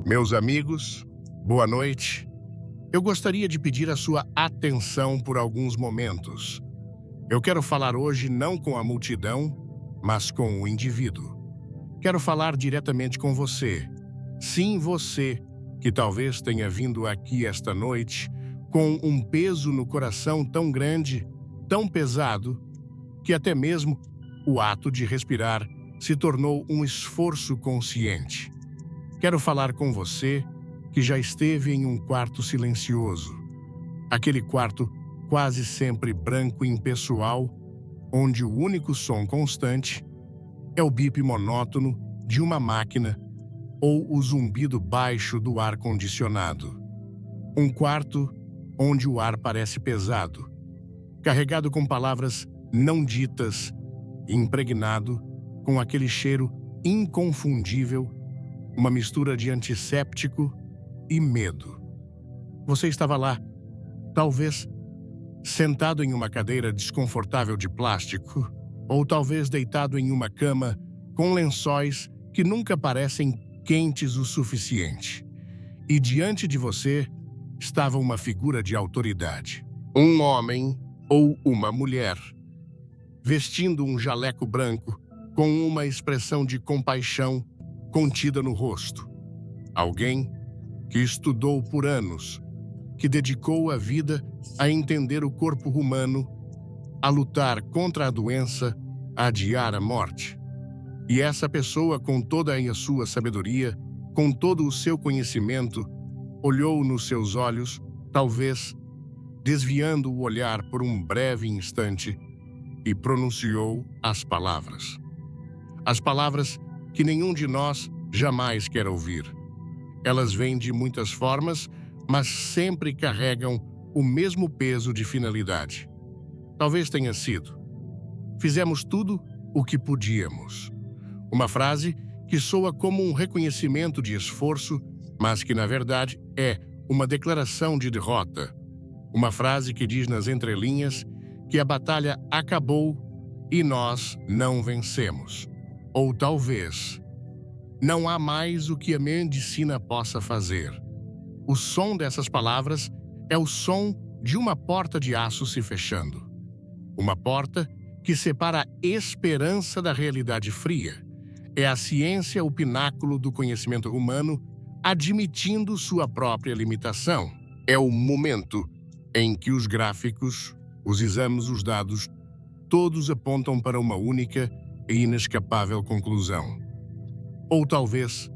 Meus amigos, boa noite. Eu gostaria de pedir a sua atenção por alguns momentos. Eu quero falar hoje não com a multidão, mas com o indivíduo. Quero falar diretamente com você. Sim, você, que talvez tenha vindo aqui esta noite com um peso no coração tão grande, tão pesado, que até mesmo o ato de respirar se tornou um esforço consciente. Quero falar com você que já esteve em um quarto silencioso, aquele quarto quase sempre branco e impessoal, onde o único som constante é o bip monótono de uma máquina ou o zumbido baixo do ar-condicionado. Um quarto onde o ar parece pesado, carregado com palavras não ditas, impregnado com aquele cheiro inconfundível, uma mistura de antisséptico e medo. Você estava lá, talvez sentado em uma cadeira desconfortável de plástico, ou talvez deitado em uma cama com lençóis que nunca parecem quentes o suficiente. E diante de você estava uma figura de autoridade. Um homem ou uma mulher, vestindo um jaleco branco com uma expressão de compaixão contida no rosto. Alguém que estudou por anos, que dedicou a vida a entender o corpo humano, a lutar contra a doença, a adiar a morte. E essa pessoa, com toda a sua sabedoria, com todo o seu conhecimento, olhou nos seus olhos, talvez desviando o olhar por um breve instante, e pronunciou as palavras. As palavras que nenhum de nós jamais quer ouvir. Elas vêm de muitas formas, mas sempre carregam o mesmo peso de finalidade. Talvez tenha sido: fizemos tudo o que podíamos. Uma frase que soa como um reconhecimento de esforço, mas que na verdade é uma declaração de derrota. Uma frase que diz nas entrelinhas que a batalha acabou e nós não vencemos. Ou talvez, não há mais o que a medicina possa fazer. O som dessas palavras é o som de uma porta de aço se fechando. Uma porta que separa a esperança da realidade fria. É a ciência o pináculo do conhecimento humano, admitindo sua própria limitação. É o momento em que os gráficos, os exames, os dados, todos apontam para uma única e inescapável conclusão. Ou talvez,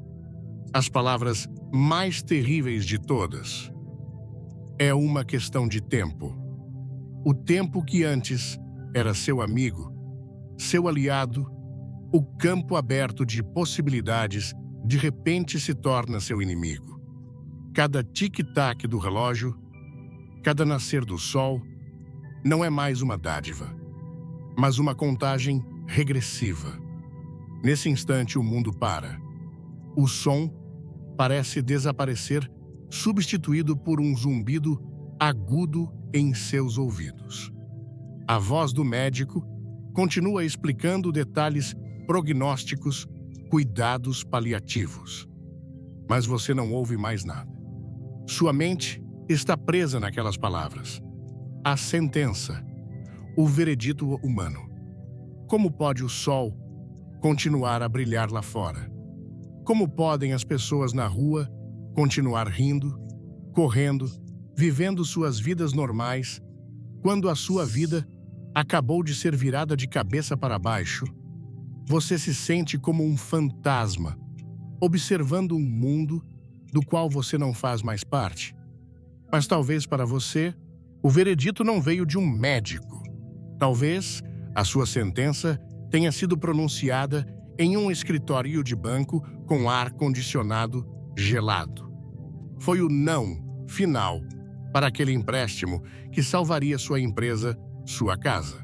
as palavras mais terríveis de todas. É uma questão de tempo. O tempo que antes era seu amigo, seu aliado, o campo aberto de possibilidades, de repente se torna seu inimigo. Cada tic-tac do relógio, cada nascer do sol, não é mais uma dádiva, mas uma contagem regressiva. Nesse instante, o mundo para. O som parece desaparecer, substituído por um zumbido agudo em seus ouvidos. A voz do médico continua explicando detalhes prognósticos, cuidados paliativos. Mas você não ouve mais nada. Sua mente está presa naquelas palavras. A sentença, o veredito humano. Como pode o sol continuar a brilhar lá fora? Como podem as pessoas na rua continuar rindo, correndo, vivendo suas vidas normais, quando a sua vida acabou de ser virada de cabeça para baixo? Você se sente como um fantasma, observando um mundo do qual você não faz mais parte. Mas talvez para você, o veredito não veio de um médico. Talvez a sua sentença tenha sido pronunciada em um escritório de banco com ar-condicionado gelado. Foi o não final para aquele empréstimo que salvaria sua empresa, sua casa.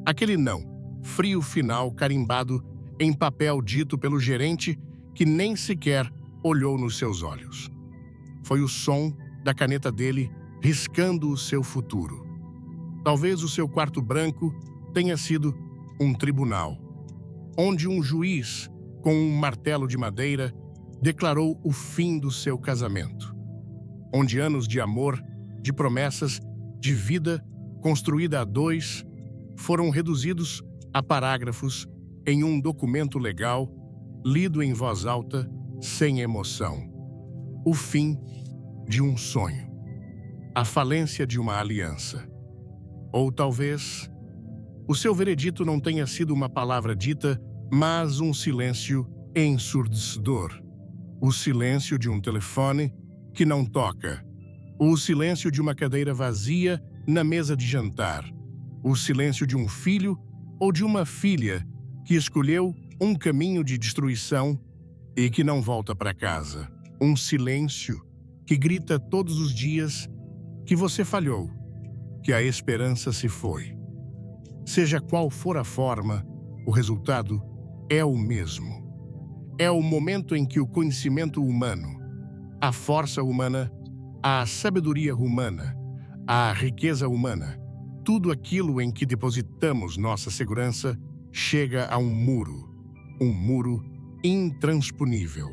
Aquele não frio final carimbado em papel dito pelo gerente que nem sequer olhou nos seus olhos. Foi o som da caneta dele riscando o seu futuro. Talvez o seu quarto branco tenha sido um tribunal, onde um juiz, com um martelo de madeira, declarou o fim do seu casamento, onde anos de amor, de promessas, de vida construída a dois foram reduzidos a parágrafos em um documento legal lido em voz alta, sem emoção. O fim de um sonho, a falência de uma aliança. Ou talvez o seu veredito não tenha sido uma palavra dita, mas um silêncio ensurdecedor. O silêncio de um telefone que não toca. O silêncio de uma cadeira vazia na mesa de jantar. O silêncio de um filho ou de uma filha que escolheu um caminho de destruição e que não volta para casa. Um silêncio que grita todos os dias que você falhou, que a esperança se foi. Seja qual for a forma, o resultado é o mesmo. É o momento em que o conhecimento humano, a força humana, a sabedoria humana, a riqueza humana, tudo aquilo em que depositamos nossa segurança, chega a um muro intransponível.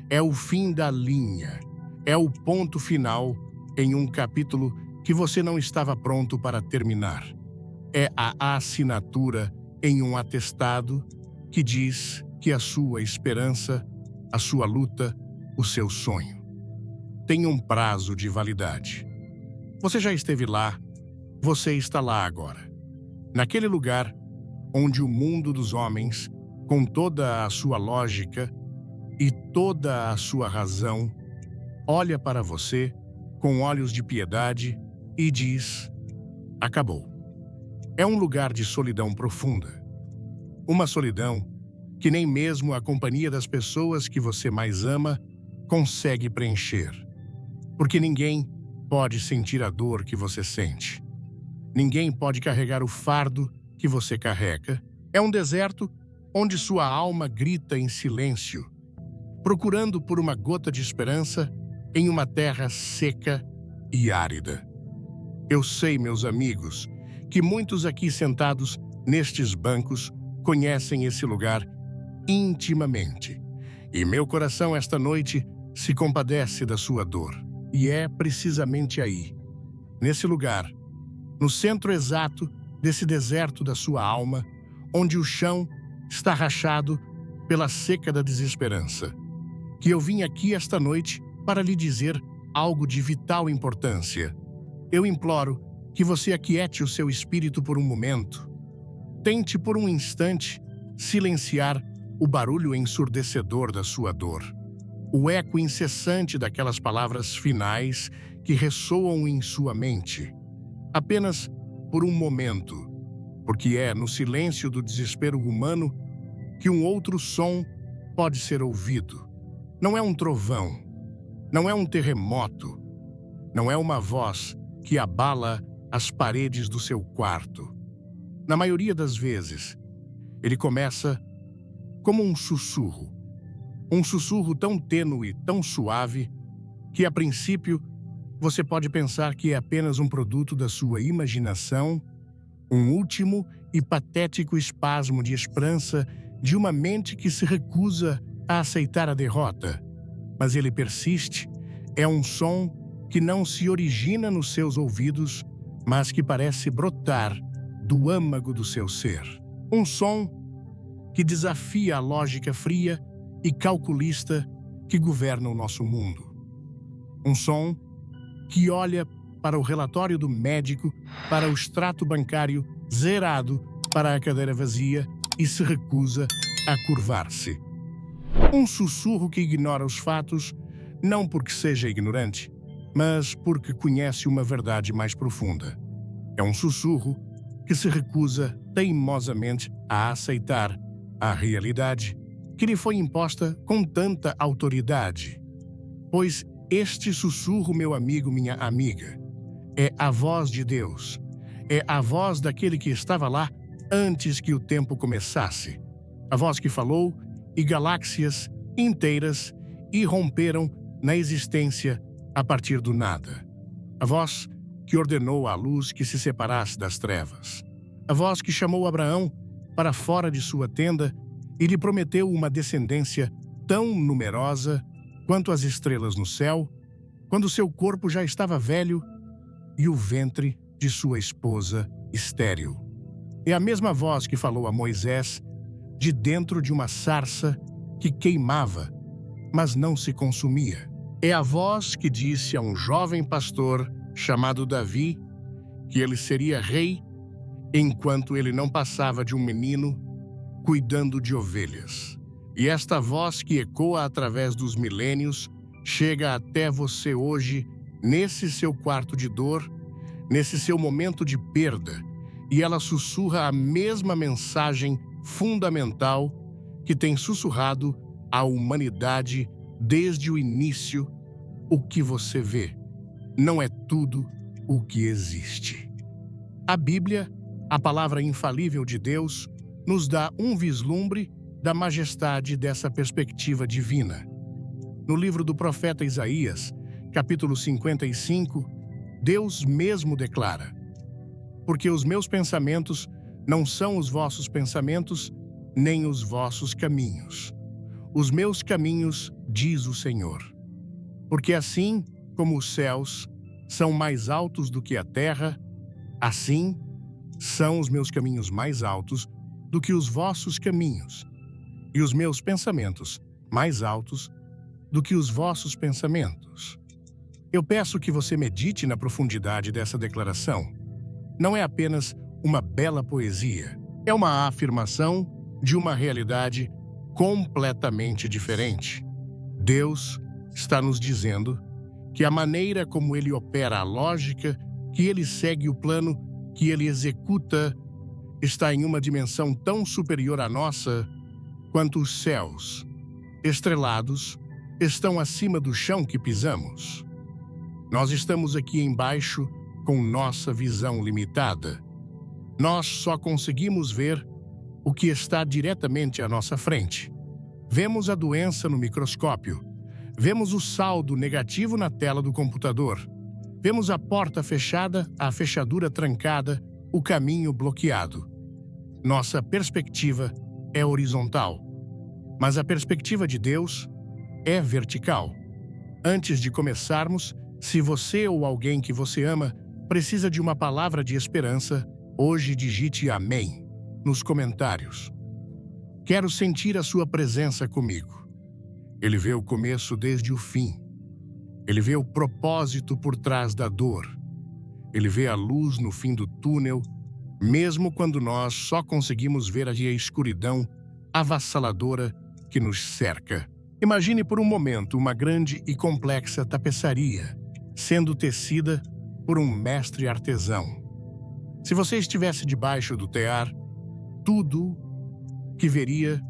É o fim da linha, é o ponto final em um capítulo que você não estava pronto para terminar. É a assinatura em um atestado que diz que a sua esperança, a sua luta, o seu sonho tem um prazo de validade. Você já esteve lá, você está lá agora. Naquele lugar onde o mundo dos homens, com toda a sua lógica e toda a sua razão, olha para você com olhos de piedade e diz: acabou. É um lugar de solidão profunda. Uma solidão que nem mesmo a companhia das pessoas que você mais ama consegue preencher. Porque ninguém pode sentir a dor que você sente. Ninguém pode carregar o fardo que você carrega. É um deserto onde sua alma grita em silêncio, procurando por uma gota de esperança em uma terra seca e árida. Eu sei, meus amigos, que muitos aqui sentados nestes bancos conhecem esse lugar intimamente. E meu coração esta noite se compadece da sua dor. E é precisamente aí, nesse lugar, no centro exato desse deserto da sua alma, onde o chão está rachado pela seca da desesperança, que eu vim aqui esta noite para lhe dizer algo de vital importância. Eu imploro que você aquiete o seu espírito por um momento. Tente por um instante silenciar o barulho ensurdecedor da sua dor, o eco incessante daquelas palavras finais que ressoam em sua mente. Apenas por um momento, porque é no silêncio do desespero humano que um outro som pode ser ouvido. Não é um trovão, não é um terremoto, não é uma voz que abala as paredes do seu quarto. Na maioria das vezes, ele começa como um sussurro tão tênue, tão suave, que a princípio você pode pensar que é apenas um produto da sua imaginação, um último e patético espasmo de esperança de uma mente que se recusa a aceitar a derrota. Mas ele persiste, é um som que não se origina nos seus ouvidos, mas que parece brotar do âmago do seu ser. Um som que desafia a lógica fria e calculista que governa o nosso mundo. Um som que olha para o relatório do médico, para o extrato bancário zerado, para a cadeira vazia e se recusa a curvar-se. Um sussurro que ignora os fatos, não porque seja ignorante, mas porque conhece uma verdade mais profunda. É um sussurro que se recusa teimosamente a aceitar a realidade que lhe foi imposta com tanta autoridade. Pois este sussurro, meu amigo, minha amiga, é a voz de Deus. É a voz daquele que estava lá antes que o tempo começasse. A voz que falou e galáxias inteiras irromperam na existência a partir do nada. A voz que ordenou à luz que se separasse das trevas. A voz que chamou Abraão para fora de sua tenda e lhe prometeu uma descendência tão numerosa quanto às estrelas no céu, quando seu corpo já estava velho e o ventre de sua esposa estéril. É a mesma voz que falou a Moisés de dentro de uma sarça que queimava, mas não se consumia. É a voz que disse a um jovem pastor chamado Davi que ele seria rei enquanto ele não passava de um menino cuidando de ovelhas. E esta voz que ecoa através dos milênios chega até você hoje, nesse seu quarto de dor, nesse seu momento de perda, e ela sussurra a mesma mensagem fundamental que tem sussurrado à humanidade desde o início: o que você vê não é tudo o que existe. A Bíblia, a palavra infalível de Deus, nos dá um vislumbre da majestade dessa perspectiva divina. No livro do profeta Isaías, capítulo 55, Deus mesmo declara: porque os meus pensamentos não são os vossos pensamentos, nem os vossos caminhos. Os meus caminhos, diz o Senhor. Porque assim como os céus são mais altos do que a terra, assim são os meus caminhos mais altos do que os vossos caminhos, e os meus pensamentos mais altos do que os vossos pensamentos. Eu peço que você medite na profundidade dessa declaração. Não é apenas uma bela poesia, é uma afirmação de uma realidade completamente diferente. Deus está nos dizendo que a maneira como Ele opera, a lógica que Ele segue, o plano que Ele executa, está em uma dimensão tão superior à nossa quanto os céus, estrelados, estão acima do chão que pisamos. Nós estamos aqui embaixo com nossa visão limitada. Nós só conseguimos ver o que está diretamente à nossa frente. Vemos a doença no microscópio. Vemos o saldo negativo na tela do computador. Vemos a porta fechada, a fechadura trancada, o caminho bloqueado. Nossa perspectiva é horizontal, mas a perspectiva de Deus é vertical. Antes de começarmos, se você ou alguém que você ama precisa de uma palavra de esperança, hoje digite amém nos comentários. Quero sentir a sua presença comigo. Ele vê o começo desde o fim. Ele vê o propósito por trás da dor. Ele vê a luz no fim do túnel, mesmo quando nós só conseguimos ver a escuridão avassaladora que nos cerca. Imagine por um momento uma grande e complexa tapeçaria sendo tecida por um mestre artesão. Se você estivesse debaixo do tear, tudo que veria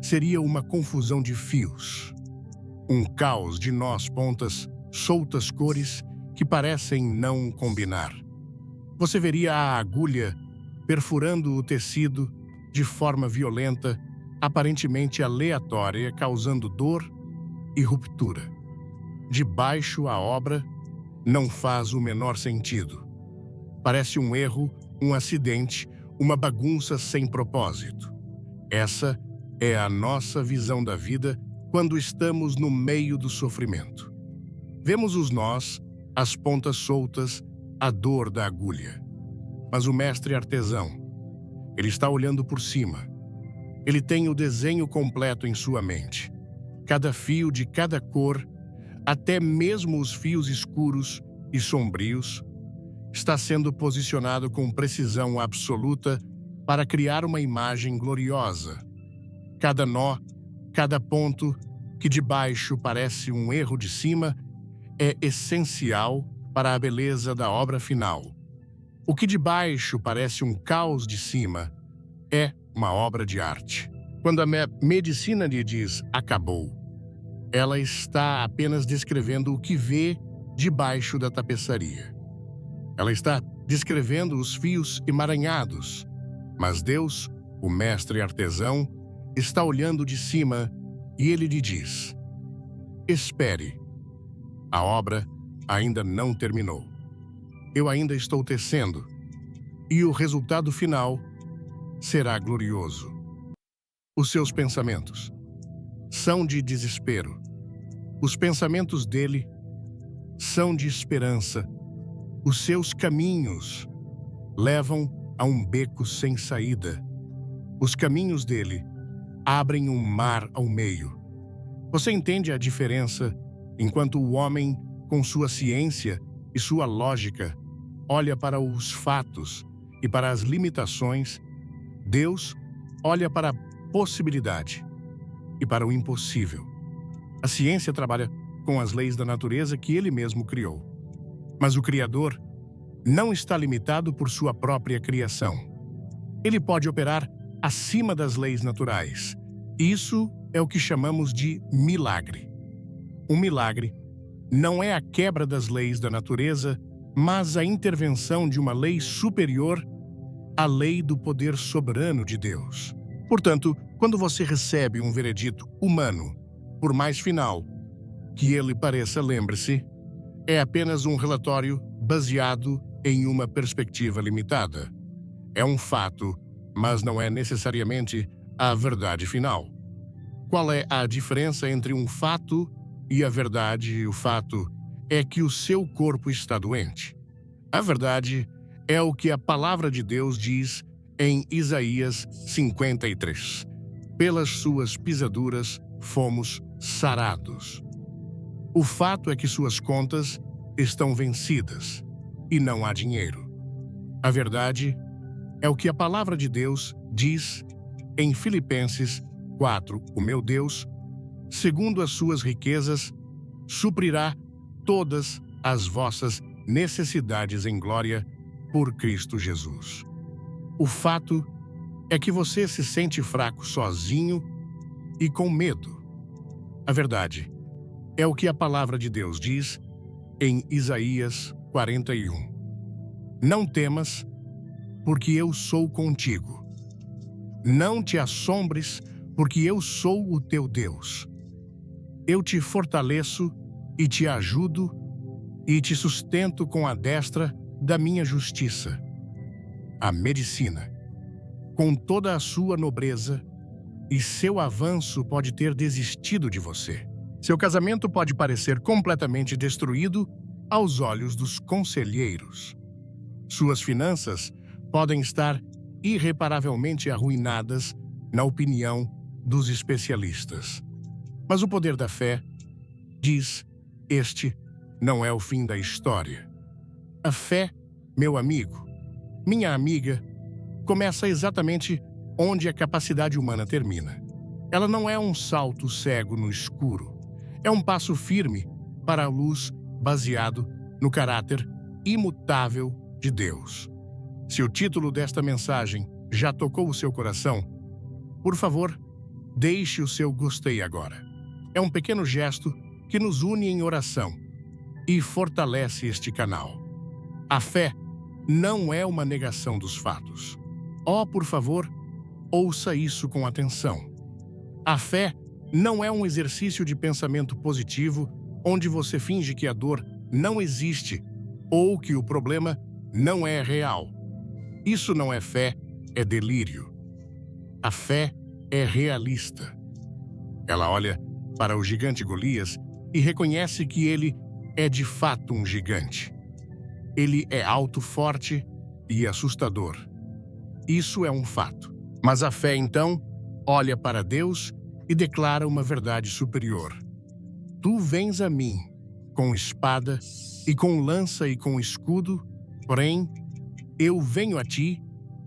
seria uma confusão de fios, um caos de nós pontas, soltas cores que parecem não combinar. Você veria a agulha perfurando o tecido de forma violenta, aparentemente aleatória, causando dor e ruptura. Debaixo a obra não faz o menor sentido. Parece um erro, um acidente, uma bagunça sem propósito. Essa é a nossa visão da vida quando estamos no meio do sofrimento. Vemos os nós, as pontas soltas, a dor da agulha. Mas o mestre artesão, ele está olhando por cima. Ele tem o desenho completo em sua mente. Cada fio de cada cor, até mesmo os fios escuros e sombrios, está sendo posicionado com precisão absoluta para criar uma imagem gloriosa. Cada nó, cada ponto que de baixo parece um erro de cima é essencial para a beleza da obra final. O que de baixo parece um caos de cima é uma obra de arte. Quando a medicina lhe diz acabou, ela está apenas descrevendo o que vê debaixo da tapeçaria. Ela está descrevendo os fios emaranhados, mas Deus, o mestre artesão, está olhando de cima e ele lhe diz: espere, a obra ainda não terminou. Eu ainda estou tecendo, e o resultado final será glorioso. Os seus pensamentos são de desespero. Os pensamentos dele são de esperança. Os seus caminhos levam a um beco sem saída. Os caminhos dele abrem um mar ao meio. Você entende a diferença enquanto o homem, com sua ciência e sua lógica, olha para os fatos e para as limitações? Deus olha para a possibilidade e para o impossível. A ciência trabalha com as leis da natureza que ele mesmo criou. Mas o Criador não está limitado por sua própria criação. Ele pode operar acima das leis naturais. Isso é o que chamamos de milagre. Um milagre não é a quebra das leis da natureza, mas a intervenção de uma lei superior à lei do poder soberano de Deus. Portanto, quando você recebe um veredito humano, por mais final que ele pareça, lembre-se, é apenas um relatório baseado em uma perspectiva limitada. É um fato, mas não é necessariamente a verdade final. Qual é a diferença entre um fato e a verdade? O fato é que o seu corpo está doente. A verdade é o que a palavra de Deus diz em Isaías 53. Pelas suas pisaduras fomos sarados. O fato é que suas contas estão vencidas e não há dinheiro. A verdade é o que a palavra de Deus diz em Filipenses 4. O meu Deus, segundo as suas riquezas, suprirá todas as vossas necessidades em glória por Cristo Jesus. O fato é que você se sente fraco sozinho e com medo. A verdade é o que a palavra de Deus diz em Isaías 41. Não temas, porque eu sou contigo. Não te assombres, porque eu sou o teu Deus. Eu te fortaleço e te ajudo e te sustento com a destra da minha justiça. A medicina, com toda a sua nobreza, e seu avanço pode ter desistido de você. Seu casamento pode parecer completamente destruído aos olhos dos conselheiros. Suas finanças podem estar irreparavelmente arruinadas na opinião dos especialistas. Mas o poder da fé diz: este não é o fim da história. A fé, meu amigo, minha amiga, começa exatamente onde a capacidade humana termina. Ela não é um salto cego no escuro. É um passo firme para a luz baseado no caráter imutável de Deus. Se o título desta mensagem já tocou o seu coração, por favor, deixe o seu gostei agora. É um pequeno gesto que nos une em oração e fortalece este canal. A fé não é uma negação dos fatos. Oh, por favor, ouça isso com atenção. A fé não é um exercício de pensamento positivo onde você finge que a dor não existe ou que o problema não é real. Isso não é fé, é delírio. A fé é realista. Ela olha para o gigante Golias e reconhece que ele é de fato um gigante. Ele é alto, forte e assustador. Isso é um fato. Mas a fé, então, olha para Deus e declara uma verdade superior. Tu vens a mim com espada e com lança e com escudo, porém, eu venho a ti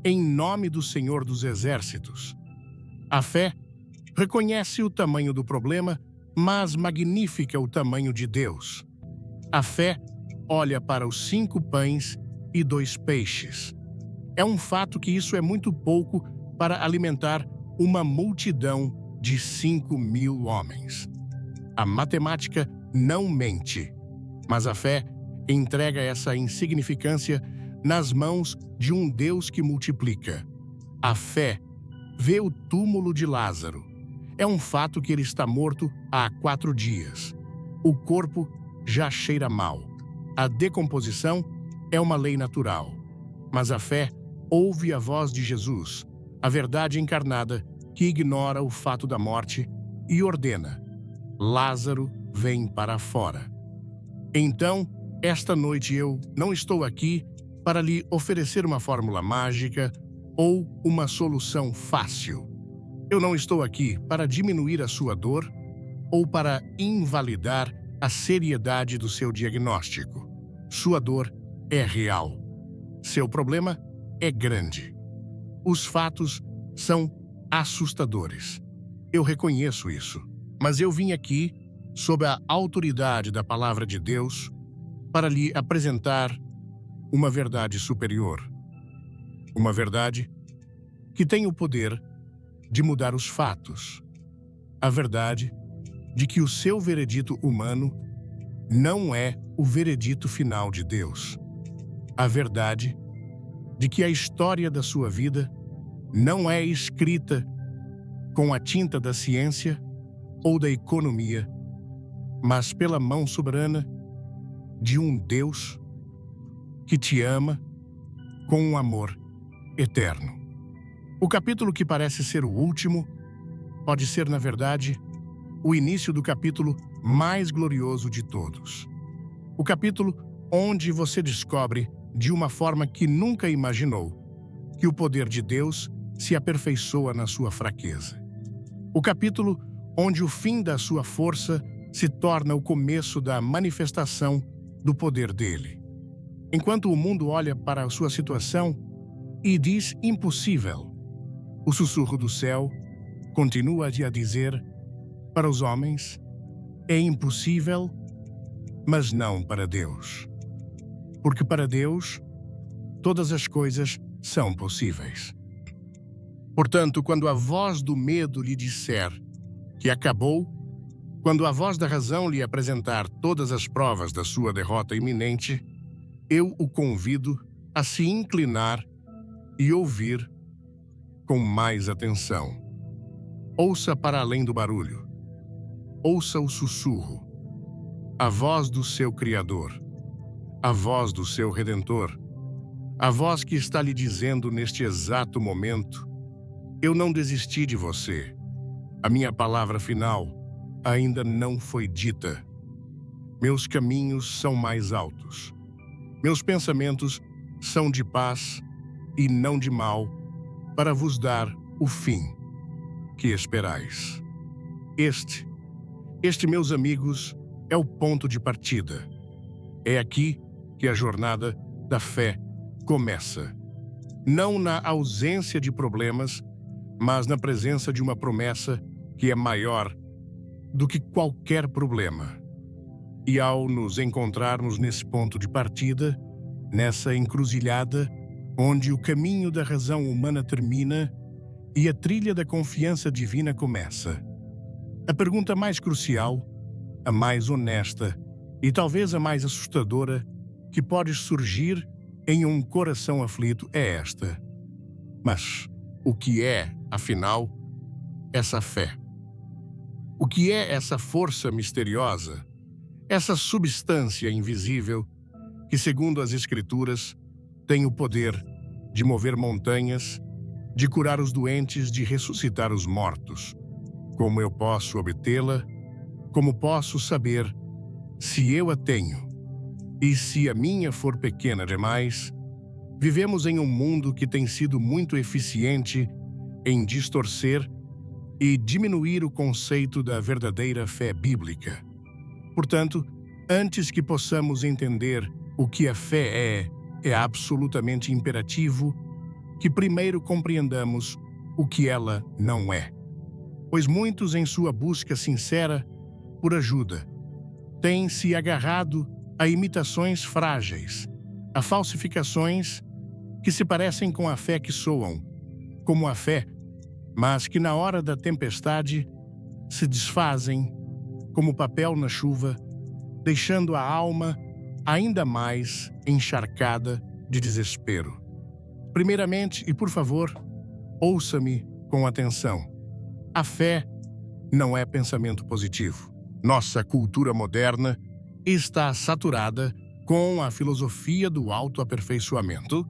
em nome do Senhor dos Exércitos. A fé reconhece o tamanho do problema, mas magnifica o tamanho de Deus. A fé olha para os 5 pães e 2 peixes. É um fato que isso é muito pouco para alimentar uma multidão de 5.000 homens. A matemática não mente, mas a fé entrega essa insignificância nas mãos de um Deus que multiplica. A fé vê o túmulo de Lázaro. É um fato que ele está morto há 4 dias. O corpo já cheira mal. A decomposição é uma lei natural. Mas a fé ouve a voz de Jesus, a verdade encarnada, que ignora o fato da morte e ordena: Lázaro, vem para fora. Então, esta noite eu não estou aqui para lhe oferecer uma fórmula mágica ou uma solução fácil. Eu não estou aqui para diminuir a sua dor ou para invalidar a seriedade do seu diagnóstico. Sua dor é real. Seu problema é grande. Os fatos são assustadores. Eu reconheço isso. Mas eu vim aqui, sob a autoridade da palavra de Deus, para lhe apresentar uma verdade superior. Uma verdade que tem o poder de mudar os fatos. A verdade de que o seu veredito humano não é o veredito final de Deus. A verdade de que a história da sua vida não é escrita com a tinta da ciência ou da economia, mas pela mão soberana de um Deus que te ama com um amor eterno. O capítulo que parece ser o último pode ser, na verdade, o início do capítulo mais glorioso de todos. O capítulo onde você descobre, de uma forma que nunca imaginou, que o poder de Deus se aperfeiçoa na sua fraqueza. O capítulo onde o fim da sua força se torna o começo da manifestação do poder dele. Enquanto o mundo olha para a sua situação e diz impossível, o sussurro do céu continua a dizer para os homens: é impossível, mas não para Deus. Porque para Deus, todas as coisas são possíveis. Portanto, quando a voz do medo lhe disser que acabou, quando a voz da razão lhe apresentar todas as provas da sua derrota iminente, eu o convido a se inclinar e ouvir com mais atenção. Ouça para além do barulho. Ouça o sussurro. A voz do seu Criador. A voz do seu Redentor. A voz que está lhe dizendo neste exato momento: eu não desisti de você. A minha palavra final ainda não foi dita. Meus caminhos são mais altos. Meus pensamentos são de paz e não de mal, para vos dar o fim que esperais. Este, meus amigos, é o ponto de partida. É aqui que a jornada da fé começa. Não na ausência de problemas, mas na presença de uma promessa que é maior do que qualquer problema. E ao nos encontrarmos nesse ponto de partida, nessa encruzilhada, onde o caminho da razão humana termina e a trilha da confiança divina começa, a pergunta mais crucial, a mais honesta e talvez a mais assustadora que pode surgir em um coração aflito é esta: mas o que é, afinal, essa fé? O que é essa força misteriosa, essa substância invisível que, segundo as Escrituras, tem o poder de mover montanhas, de curar os doentes, de ressuscitar os mortos? Como eu posso obtê-la? Como posso saber se eu a tenho? E se a minha for pequena demais? Vivemos em um mundo que tem sido muito eficiente em distorcer e diminuir o conceito da verdadeira fé bíblica. Portanto, antes que possamos entender o que a fé é absolutamente imperativo que primeiro compreendamos o que ela não é. Pois muitos, em sua busca sincera por ajuda, têm se agarrado a imitações frágeis, a falsificações que se parecem com a fé, que soam como a fé, mas que na hora da tempestade se desfazem como papel na chuva, deixando a alma ainda mais encharcada de desespero. Primeiramente, e por favor, ouça-me com atenção. A fé não é pensamento positivo. Nossa cultura moderna está saturada com a filosofia do autoaperfeiçoamento,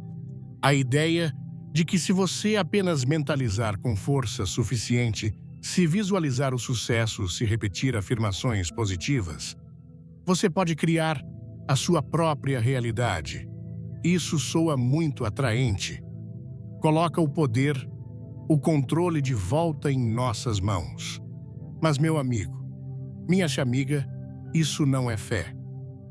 a ideia de que se você apenas mentalizar com força suficiente Se visualizar o sucesso se repetir afirmações positivas, você pode criar a sua própria realidade. Isso soa muito atraente. Coloca o poder, o controle de volta em nossas mãos. Mas, meu amigo, minha amiga, isso não é fé.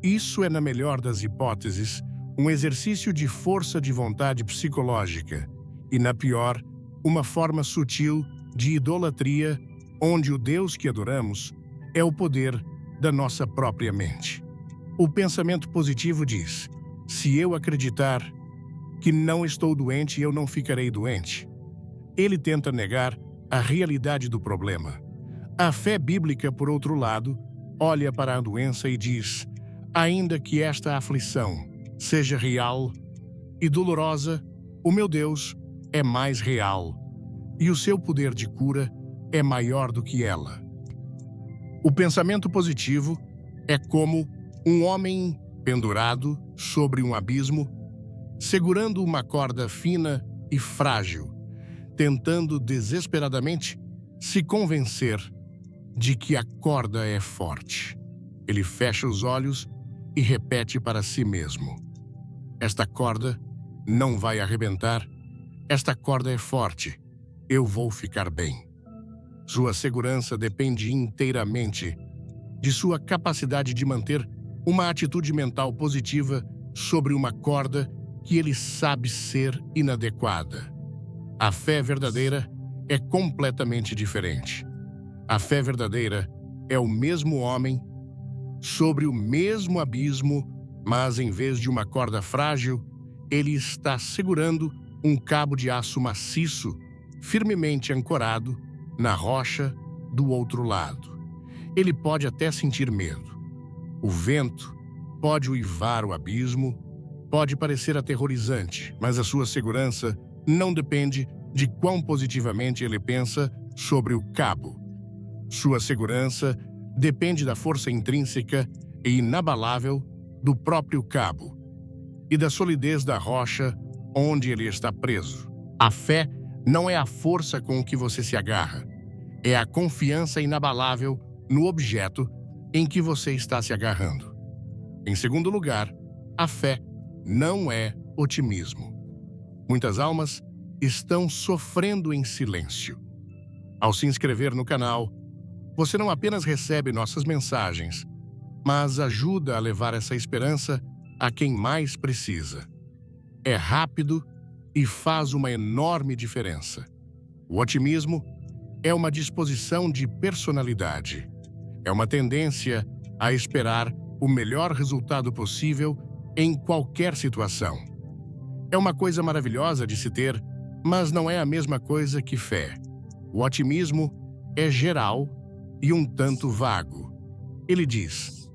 Isso é, na melhor das hipóteses, um exercício de força de vontade psicológica e, na pior, uma forma sutil de idolatria, onde o Deus que adoramos é o poder da nossa própria mente. O pensamento positivo diz: se eu acreditar que não estou doente, eu não ficarei doente. Ele tenta negar a realidade do problema. A fé bíblica, por outro lado, olha para a doença e diz: ainda que esta aflição seja real e dolorosa, o meu Deus é mais real e o seu poder de cura é maior do que ela. O pensamento positivo é como um homem pendurado sobre um abismo, segurando uma corda fina e frágil, tentando desesperadamente se convencer de que a corda é forte. Ele fecha os olhos e repete para si mesmo: esta corda não vai arrebentar, esta corda é forte, eu vou ficar bem. Sua segurança depende inteiramente de sua capacidade de manter uma atitude mental positiva sobre uma corda que ele sabe ser inadequada. A fé verdadeira é completamente diferente. A fé verdadeira é o mesmo homem sobre o mesmo abismo, mas em vez de uma corda frágil, ele está segurando um cabo de aço maciço, firmemente ancorado na rocha do outro lado. Ele pode até sentir medo. O vento pode uivar o abismo, pode parecer aterrorizante, mas a sua segurança não depende de quão positivamente ele pensa sobre o cabo. Sua segurança depende da força intrínseca e inabalável do próprio cabo e da solidez da rocha onde ele está preso. A fé não é a força com que você se agarra, é a confiança inabalável no objeto em que você está se agarrando. Em segundo lugar, a fé não é otimismo. Muitas almas estão sofrendo em silêncio. Ao se inscrever no canal, você não apenas recebe nossas mensagens, mas ajuda a levar essa esperança a quem mais precisa. É rápido e faz uma enorme diferença. O otimismo é uma disposição de personalidade. É uma tendência a esperar o melhor resultado possível em qualquer situação. É uma coisa maravilhosa de se ter, mas não é a mesma coisa que fé. O otimismo é geral e um tanto vago. Ele diz: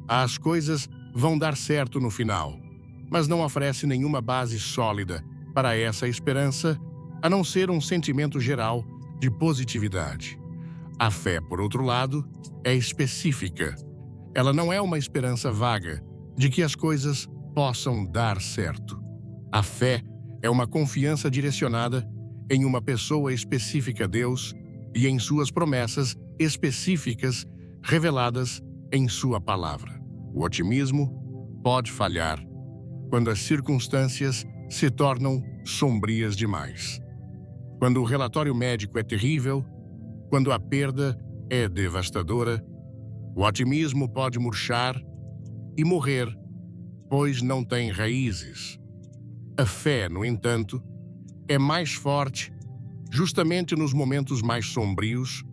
as coisas vão dar certo no final, mas não oferece nenhuma base sólida para essa esperança, a não ser um sentimento geral de positividade. A fé, por outro lado, é específica. Ela não é uma esperança vaga de que as coisas possam dar certo. A fé é uma confiança direcionada em uma pessoa específica, Deus, e em suas promessas específicas reveladas em sua palavra. O otimismo pode falhar quando as circunstâncias se tornam sombrias demais. Quando o relatório médico é terrível, quando a perda é devastadora, o otimismo pode murchar e morrer, pois não tem raízes. A fé, no entanto, é mais forte justamente nos momentos mais sombrios,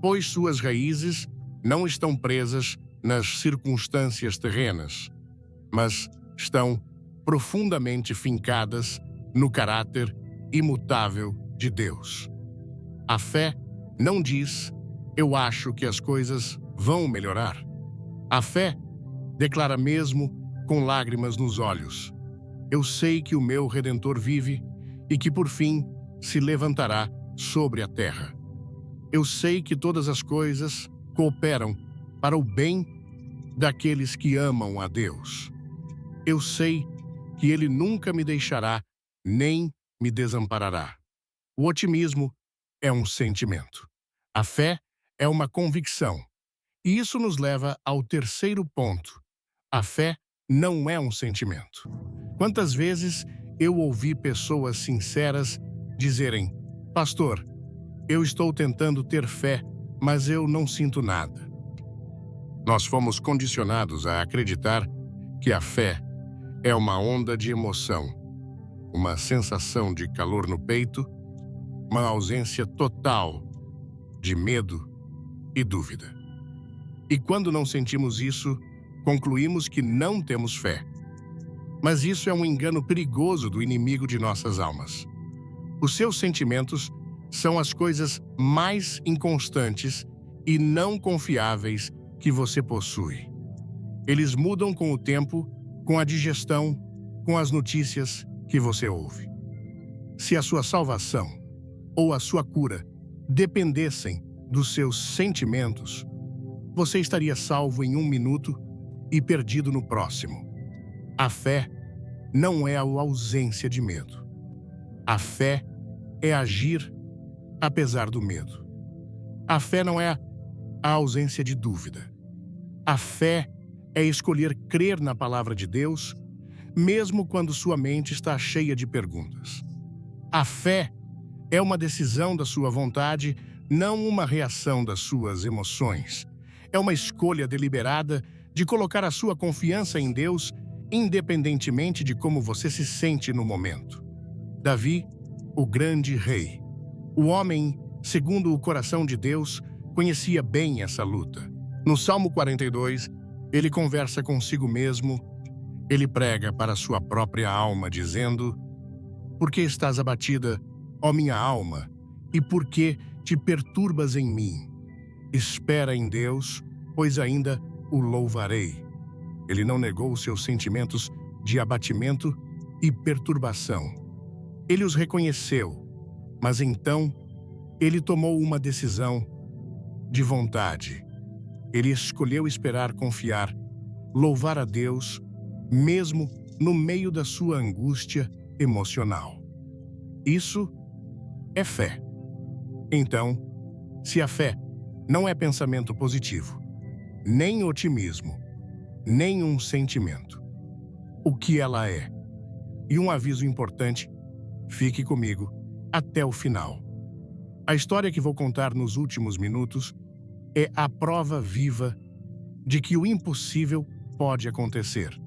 pois suas raízes não estão presas nas circunstâncias terrenas, mas estão profundamente fincadas no caráter imutável de Deus. A fé não diz: eu acho que as coisas vão melhorar. A fé declara mesmo com lágrimas nos olhos: eu sei que o meu Redentor vive e que por fim se levantará sobre a terra. Eu sei que todas as coisas cooperam para o bem daqueles que amam a Deus. Eu sei que Ele nunca me deixará nem me desamparará. O otimismo é um sentimento. A fé é uma convicção. E isso nos leva ao terceiro ponto. A fé não é um sentimento. Quantas vezes eu ouvi pessoas sinceras dizerem: Pastor, eu estou tentando ter fé, mas eu não sinto nada. Nós fomos condicionados a acreditar que a fé é uma onda de emoção, uma sensação de calor no peito, uma ausência total de medo e dúvida. E quando não sentimos isso, concluímos que não temos fé. Mas isso é um engano perigoso do inimigo de nossas almas. Os seus sentimentos são as coisas mais inconstantes e não confiáveis que você possui. Eles mudam com o tempo, com a digestão, com as notícias que você ouve. Se a sua salvação ou a sua cura dependessem dos seus sentimentos, você estaria salvo em 1 minuto e perdido no próximo. A fé não é a ausência de medo. A fé é agir apesar do medo. A fé não é a ausência de dúvida. A fé é escolher crer na palavra de Deus, mesmo quando sua mente está cheia de perguntas. A fé é uma decisão da sua vontade, não uma reação das suas emoções. É uma escolha deliberada de colocar a sua confiança em Deus, independentemente de como você se sente no momento. Davi, o grande rei, o homem segundo o coração de Deus, conhecia bem essa luta. No Salmo 42, ele conversa consigo mesmo, ele prega para sua própria alma, dizendo: Por que estás abatida, ó minha alma, e por que te perturbas em mim? Espera em Deus, pois ainda o louvarei. Ele não negou seus sentimentos de abatimento e perturbação. Ele os reconheceu, mas então ele tomou uma decisão de vontade. Ele escolheu esperar, confiar, louvar a Deus, mesmo no meio da sua angústia emocional. Isso é fé. Então, se a fé não é pensamento positivo, nem otimismo, nem um sentimento, o que ela é? E um aviso importante: fique comigo até o final. A história que vou contar nos últimos minutos é a prova viva de que o impossível pode acontecer.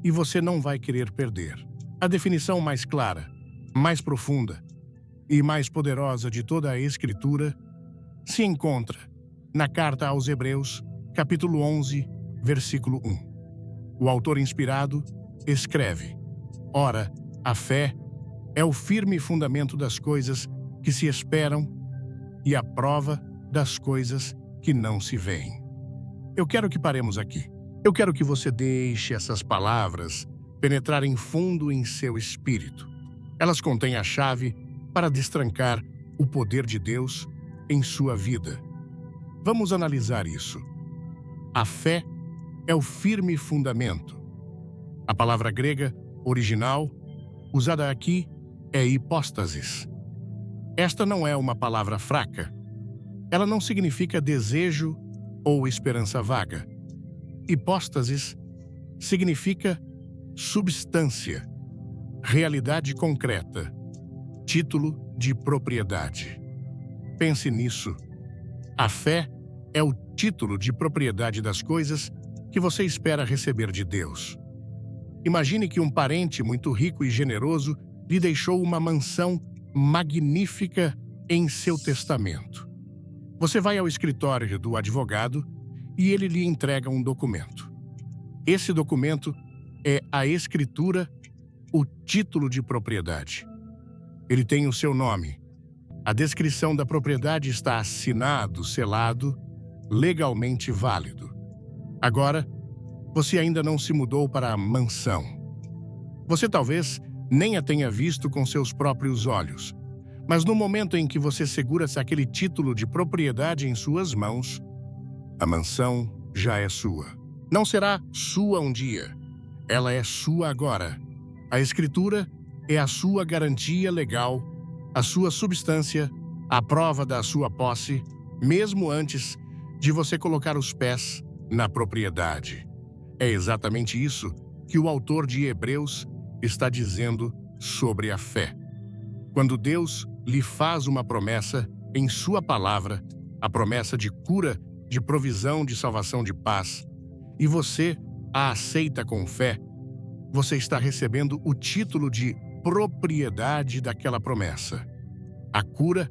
E você não vai querer perder. A definição mais clara, mais profunda e mais poderosa de toda a Escritura se encontra na Carta aos Hebreus, capítulo 11, versículo 1. O autor inspirado escreve: Ora, a fé é o firme fundamento das coisas que se esperam e a prova das coisas que não se veem. Eu quero que paremos aqui. Eu quero que você deixe essas palavras penetrarem fundo em seu espírito. Elas contêm a chave para destrancar o poder de Deus em sua vida. Vamos analisar isso. A fé é o firme fundamento. A palavra grega original usada aqui é hipóstasis. Esta não é uma palavra fraca. Ela não significa desejo ou esperança vaga. Hipóstasis significa substância, realidade concreta, título de propriedade. Pense nisso. A fé é o título de propriedade das coisas que você espera receber de Deus. Imagine que um parente muito rico e generoso lhe deixou uma mansão magnífica em seu testamento. Você vai ao escritório do advogado e ele lhe entrega um documento. Esse documento é a escritura, o título de propriedade. Ele tem o seu nome. A descrição da propriedade está assinado, selado, legalmente válido. Agora, você ainda não se mudou para a mansão. Você talvez nem a tenha visto com seus próprios olhos, mas no momento em que você segura aquele título de propriedade em suas mãos, a mansão já é sua. Não será sua um dia. Ela é sua agora. A escritura é a sua garantia legal, a sua substância a prova da sua posse, mesmo antes de você colocar os pés na propriedade. É exatamente isso que o autor de Hebreus está dizendo sobre a fé. Quando Deus lhe faz uma promessa em sua palavra, a promessa de cura, de provisão, de salvação, de paz, e você a aceita com fé, você está recebendo o título de propriedade daquela promessa. A cura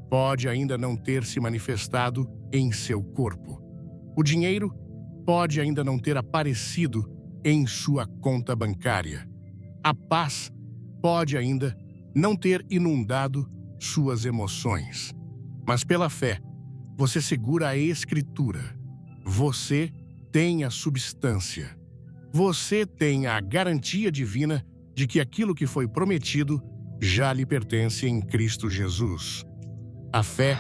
pode ainda não ter se manifestado em seu corpo. O dinheiro pode ainda não ter aparecido em sua conta bancária. A paz pode ainda não ter inundado suas emoções. Mas pela fé, você segura a Escritura. Você tem a substância. Você tem a garantia divina de que aquilo que foi prometido já lhe pertence em Cristo Jesus. A fé,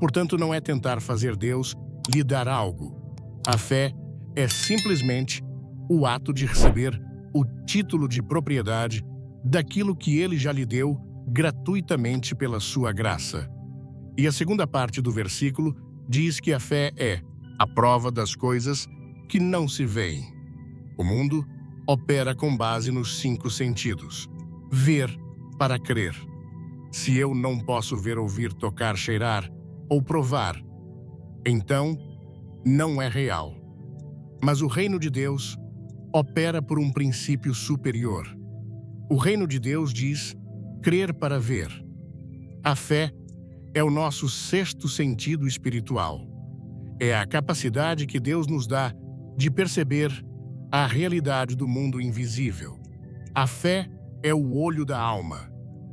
portanto, não é tentar fazer Deus lhe dar algo. A fé é simplesmente o ato de receber o título de propriedade daquilo que Ele já lhe deu gratuitamente pela sua graça. E a segunda parte do versículo diz que a fé é a prova das coisas que não se veem. O mundo opera com base nos 5 sentidos. Ver para crer. Se eu não posso ver, ouvir, tocar, cheirar ou provar, então não é real. Mas o reino de Deus opera por um princípio superior. O reino de Deus diz crer para ver. A fé é o nosso 6º sentido espiritual. É a capacidade que Deus nos dá de perceber a realidade do mundo invisível. A fé é o olho da alma.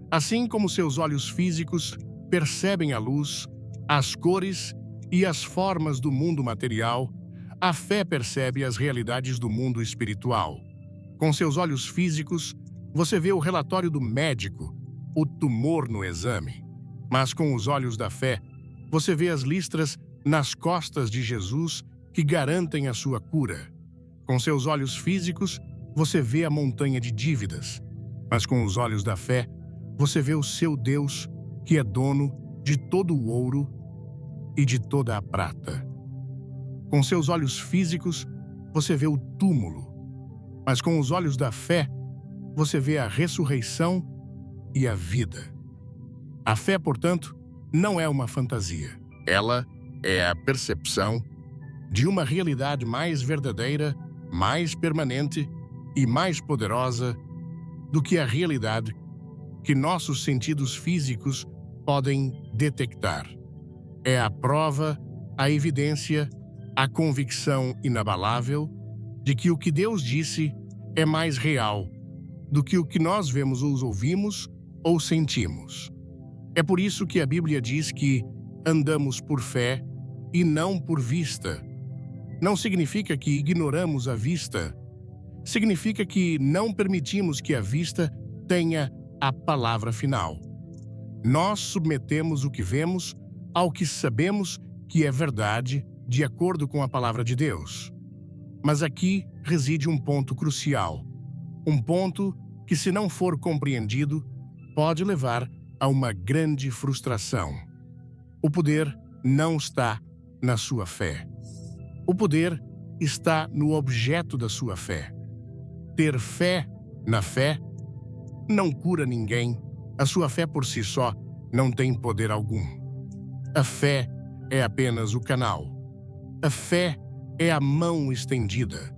Assim como seus olhos físicos percebem a luz, as cores e as formas do mundo material, a fé percebe as realidades do mundo espiritual. Com seus olhos físicos, você vê o relatório do médico, o tumor no exame. Mas com os olhos da fé, você vê as listras nas costas de Jesus que garantem a sua cura. Com seus olhos físicos, você vê a montanha de dívidas. Mas com os olhos da fé, você vê o seu Deus, que é dono de todo o ouro e de toda a prata. Com seus olhos físicos, você vê o túmulo. Mas com os olhos da fé, você vê a ressurreição e a vida. A fé, portanto, não é uma fantasia. Ela é a percepção de uma realidade mais verdadeira, mais permanente e mais poderosa do que a realidade que nossos sentidos físicos podem detectar. É a prova, a evidência, a convicção inabalável de que o que Deus disse é mais real do que o que nós vemos ou ouvimos ou sentimos. É por isso que a Bíblia diz que andamos por fé e não por vista. Não significa que ignoramos a vista. Significa que não permitimos que a vista tenha a palavra final. Nós submetemos o que vemos ao que sabemos que é verdade, de acordo com a palavra de Deus. Mas aqui reside um ponto crucial. Um ponto que, se não for compreendido, pode levar a uma grande frustração. O poder não está na sua fé. O poder está no objeto da sua fé. Ter fé na fé não cura ninguém. A sua fé por si só não tem poder algum. A fé é apenas o canal. A fé é a mão estendida.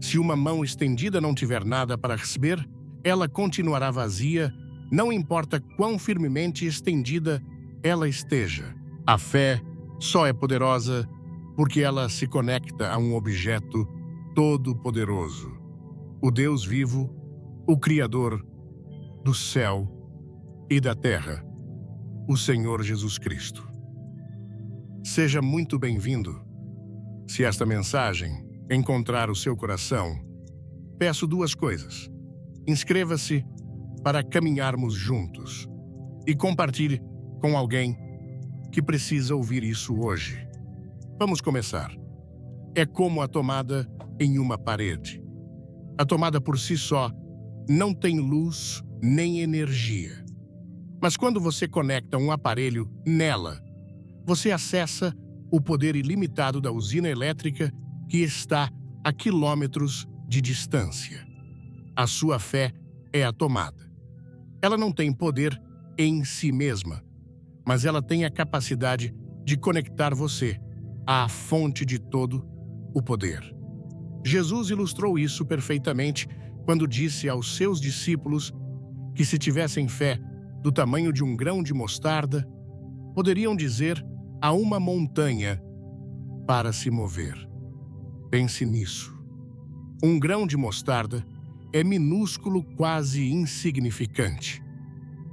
Se uma mão estendida não tiver nada para receber, ela continuará vazia, não importa quão firmemente estendida ela esteja. A fé só é poderosa porque ela se conecta a um objeto todo-poderoso. O Deus vivo, o Criador do céu e da terra, o Senhor Jesus Cristo. Seja muito bem-vindo. Se esta mensagem encontrar o seu coração, peço 2 coisas. Inscreva-se para caminharmos juntos e compartilhe com alguém que precisa ouvir isso hoje. Vamos começar. É como a tomada em uma parede. A tomada por si só não tem luz nem energia. Mas quando você conecta um aparelho nela, você acessa o poder ilimitado da usina elétrica que está a quilômetros de distância. A sua fé é a tomada. Ela não tem poder em si mesma, mas ela tem a capacidade de conectar você à fonte de todo o poder. Jesus ilustrou isso perfeitamente quando disse aos seus discípulos que, se tivessem fé do tamanho de um grão de mostarda, poderiam dizer a uma montanha para se mover. Pense nisso. Um grão de mostarda é minúsculo, quase insignificante.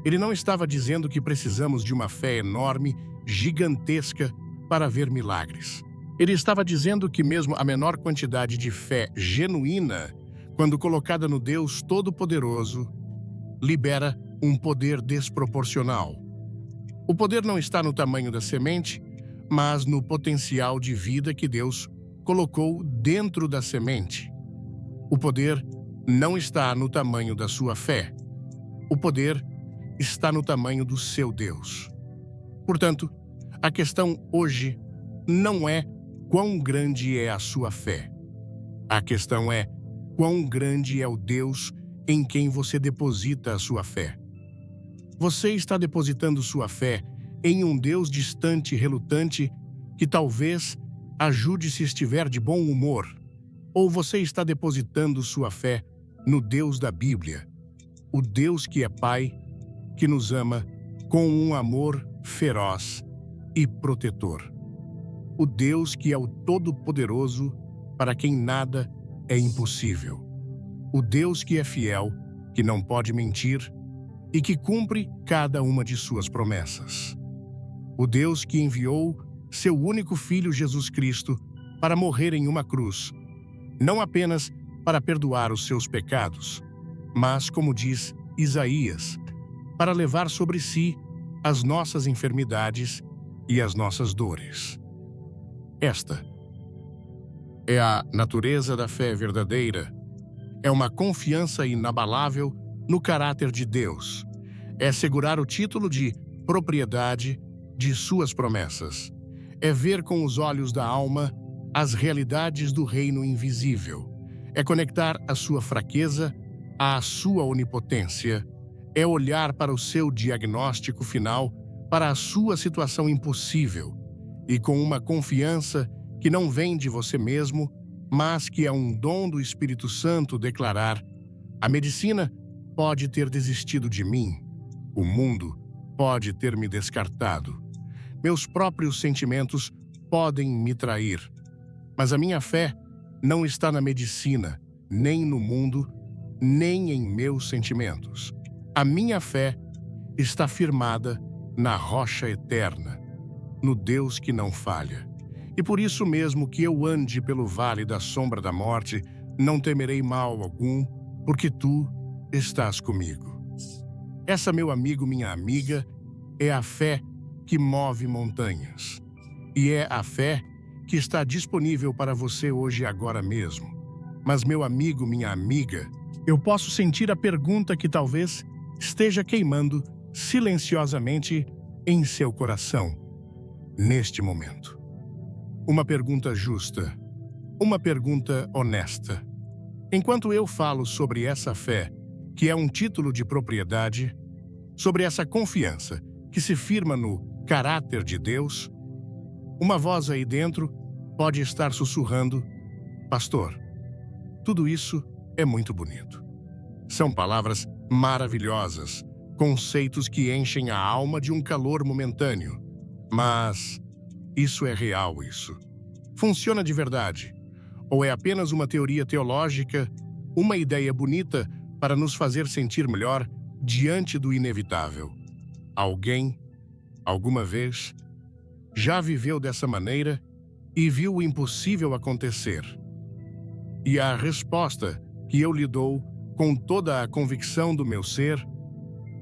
Ele não estava dizendo que precisamos de uma fé enorme, gigantesca, para ver milagres. Ele estava dizendo que mesmo a menor quantidade de fé genuína, quando colocada no Deus Todo-Poderoso, libera um poder desproporcional. O poder não está no tamanho da semente, mas no potencial de vida que Deus colocou dentro da semente. O poder não está no tamanho da sua fé. O poder está no tamanho do seu Deus. Portanto, a questão hoje não é quão grande é a sua fé. A questão é quão grande é o Deus em quem você deposita a sua fé. Você está depositando sua fé em um Deus distante e relutante que talvez ajude se estiver de bom humor, ou você está depositando sua fé no Deus da Bíblia, o Deus que é Pai, que nos ama com um amor feroz e protetor. O Deus que é o Todo-Poderoso, para quem nada é impossível. O Deus que é fiel, que não pode mentir e que cumpre cada uma de suas promessas. O Deus que enviou seu único Filho Jesus Cristo para morrer em uma cruz, não apenas para perdoar os seus pecados, mas, como diz Isaías, para levar sobre si as nossas enfermidades e as nossas dores. Esta é a natureza da fé verdadeira. É uma confiança inabalável no caráter de Deus. É segurar o título de propriedade de suas promessas. É ver com os olhos da alma as realidades do reino invisível. É conectar a sua fraqueza à sua onipotência. É olhar para o seu diagnóstico final, para a sua situação impossível, e com uma confiança que não vem de você mesmo, mas que é um dom do Espírito Santo, declarar: a medicina pode ter desistido de mim, o mundo pode ter me descartado, meus próprios sentimentos podem me trair, mas a minha fé não está na medicina, nem no mundo, nem em meus sentimentos. A minha fé está firmada na rocha eterna, no Deus que não falha. E por isso mesmo que eu ande pelo vale da sombra da morte, não temerei mal algum, porque tu estás comigo. Essa, meu amigo, minha amiga, é a fé que move montanhas. E é a fé que está disponível para você hoje e agora mesmo. Mas, meu amigo, minha amiga, eu posso sentir a pergunta que talvez esteja queimando silenciosamente em seu coração, neste momento. Uma pergunta justa, uma pergunta honesta. Enquanto eu falo sobre essa fé, que é um título de propriedade, sobre essa confiança que se firma no caráter de Deus, uma voz aí dentro pode estar sussurrando: pastor, tudo isso é muito bonito. São palavras maravilhosas, conceitos que enchem a alma de um calor momentâneo. Mas isso é real, isso? Funciona de verdade? Ou é apenas uma teoria teológica, uma ideia bonita para nos fazer sentir melhor diante do inevitável? Alguém, alguma vez, já viveu dessa maneira e viu o impossível acontecer? E a resposta que eu lhe dou, com toda a convicção do meu ser,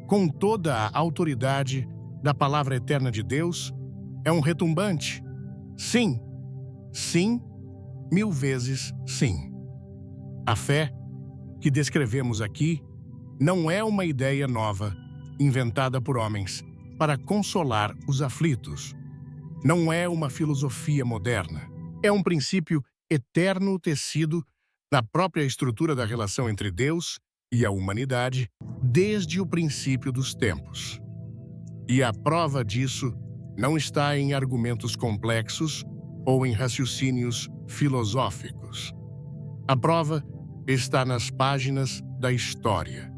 com toda a autoridade da palavra eterna de Deus, é um retumbante: sim, sim, 1000 vezes sim. A fé que descrevemos aqui não é uma ideia nova inventada por homens para consolar os aflitos. Não é uma filosofia moderna. É um princípio eterno tecido na própria estrutura da relação entre Deus e a humanidade desde o princípio dos tempos. E a prova disso não está em argumentos complexos ou em raciocínios filosóficos. A prova está nas páginas da história.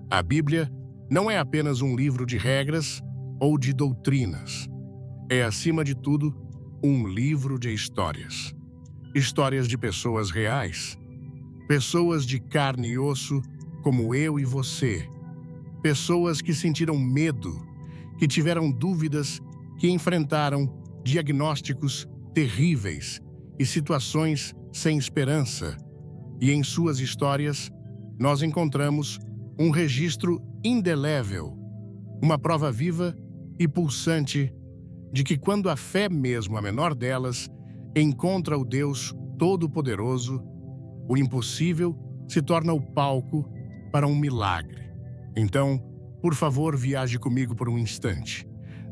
A Bíblia não é apenas um livro de regras ou de doutrinas. É, acima de tudo, um livro de histórias. Histórias de pessoas reais. Pessoas de carne e osso, como eu e você. Pessoas que sentiram medo, que tiveram dúvidas, que enfrentaram diagnósticos terríveis e situações sem esperança. E em suas histórias, nós encontramos um registro indelével, uma prova viva e pulsante de que quando a fé, mesmo a menor delas, encontra o Deus Todo-Poderoso, o impossível se torna o palco para um milagre. Então, por favor, viaje comigo por um instante.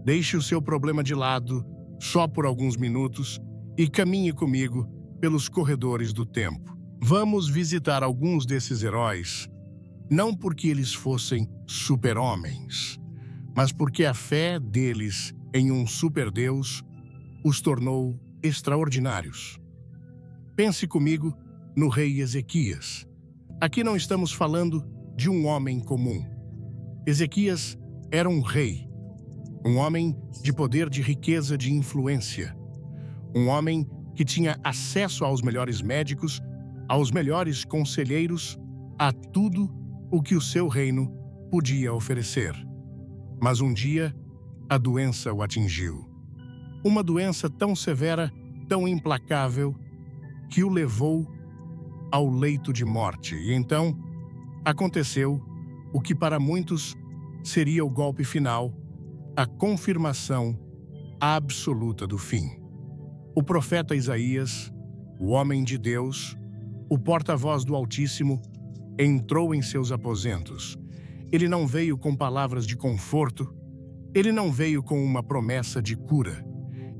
Deixe o seu problema de lado, só por alguns minutos, e caminhe comigo pelos corredores do tempo. Vamos visitar alguns desses heróis, não porque eles fossem super-homens, mas porque a fé deles em um super-Deus os tornou extraordinários. Pense comigo no rei Ezequias. Aqui não estamos falando de um homem comum. Ezequias era um rei, um homem de poder, de riqueza, de influência. Um homem que tinha acesso aos melhores médicos, aos melhores conselheiros, a tudo o que o seu reino podia oferecer. Mas um dia, a doença o atingiu. Uma doença tão severa, tão implacável, que o levou ao leito de morte. E então, aconteceu o que para muitos seria o golpe final, a confirmação absoluta do fim. O profeta Isaías, o homem de Deus, o porta-voz do Altíssimo, entrou em seus aposentos. Ele não veio com palavras de conforto, ele não veio com uma promessa de cura.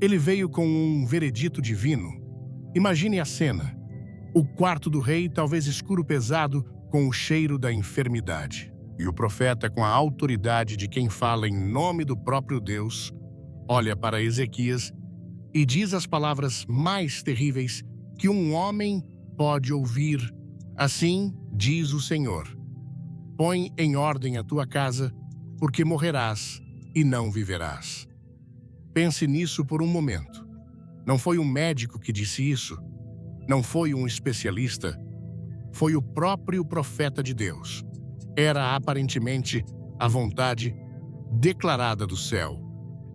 Ele veio com um veredito divino. Imagine a cena. O quarto do rei, talvez escuro, pesado, com o cheiro da enfermidade. E o profeta, com a autoridade de quem fala em nome do próprio Deus, olha para Ezequias e diz as palavras mais terríveis que um homem pode ouvir. Assim diz o Senhor: põe em ordem a tua casa, porque morrerás e não viverás. Pense nisso por um momento. Não foi um médico que disse isso. Não foi um especialista. Foi o próprio profeta de Deus. Era aparentemente a vontade declarada do céu.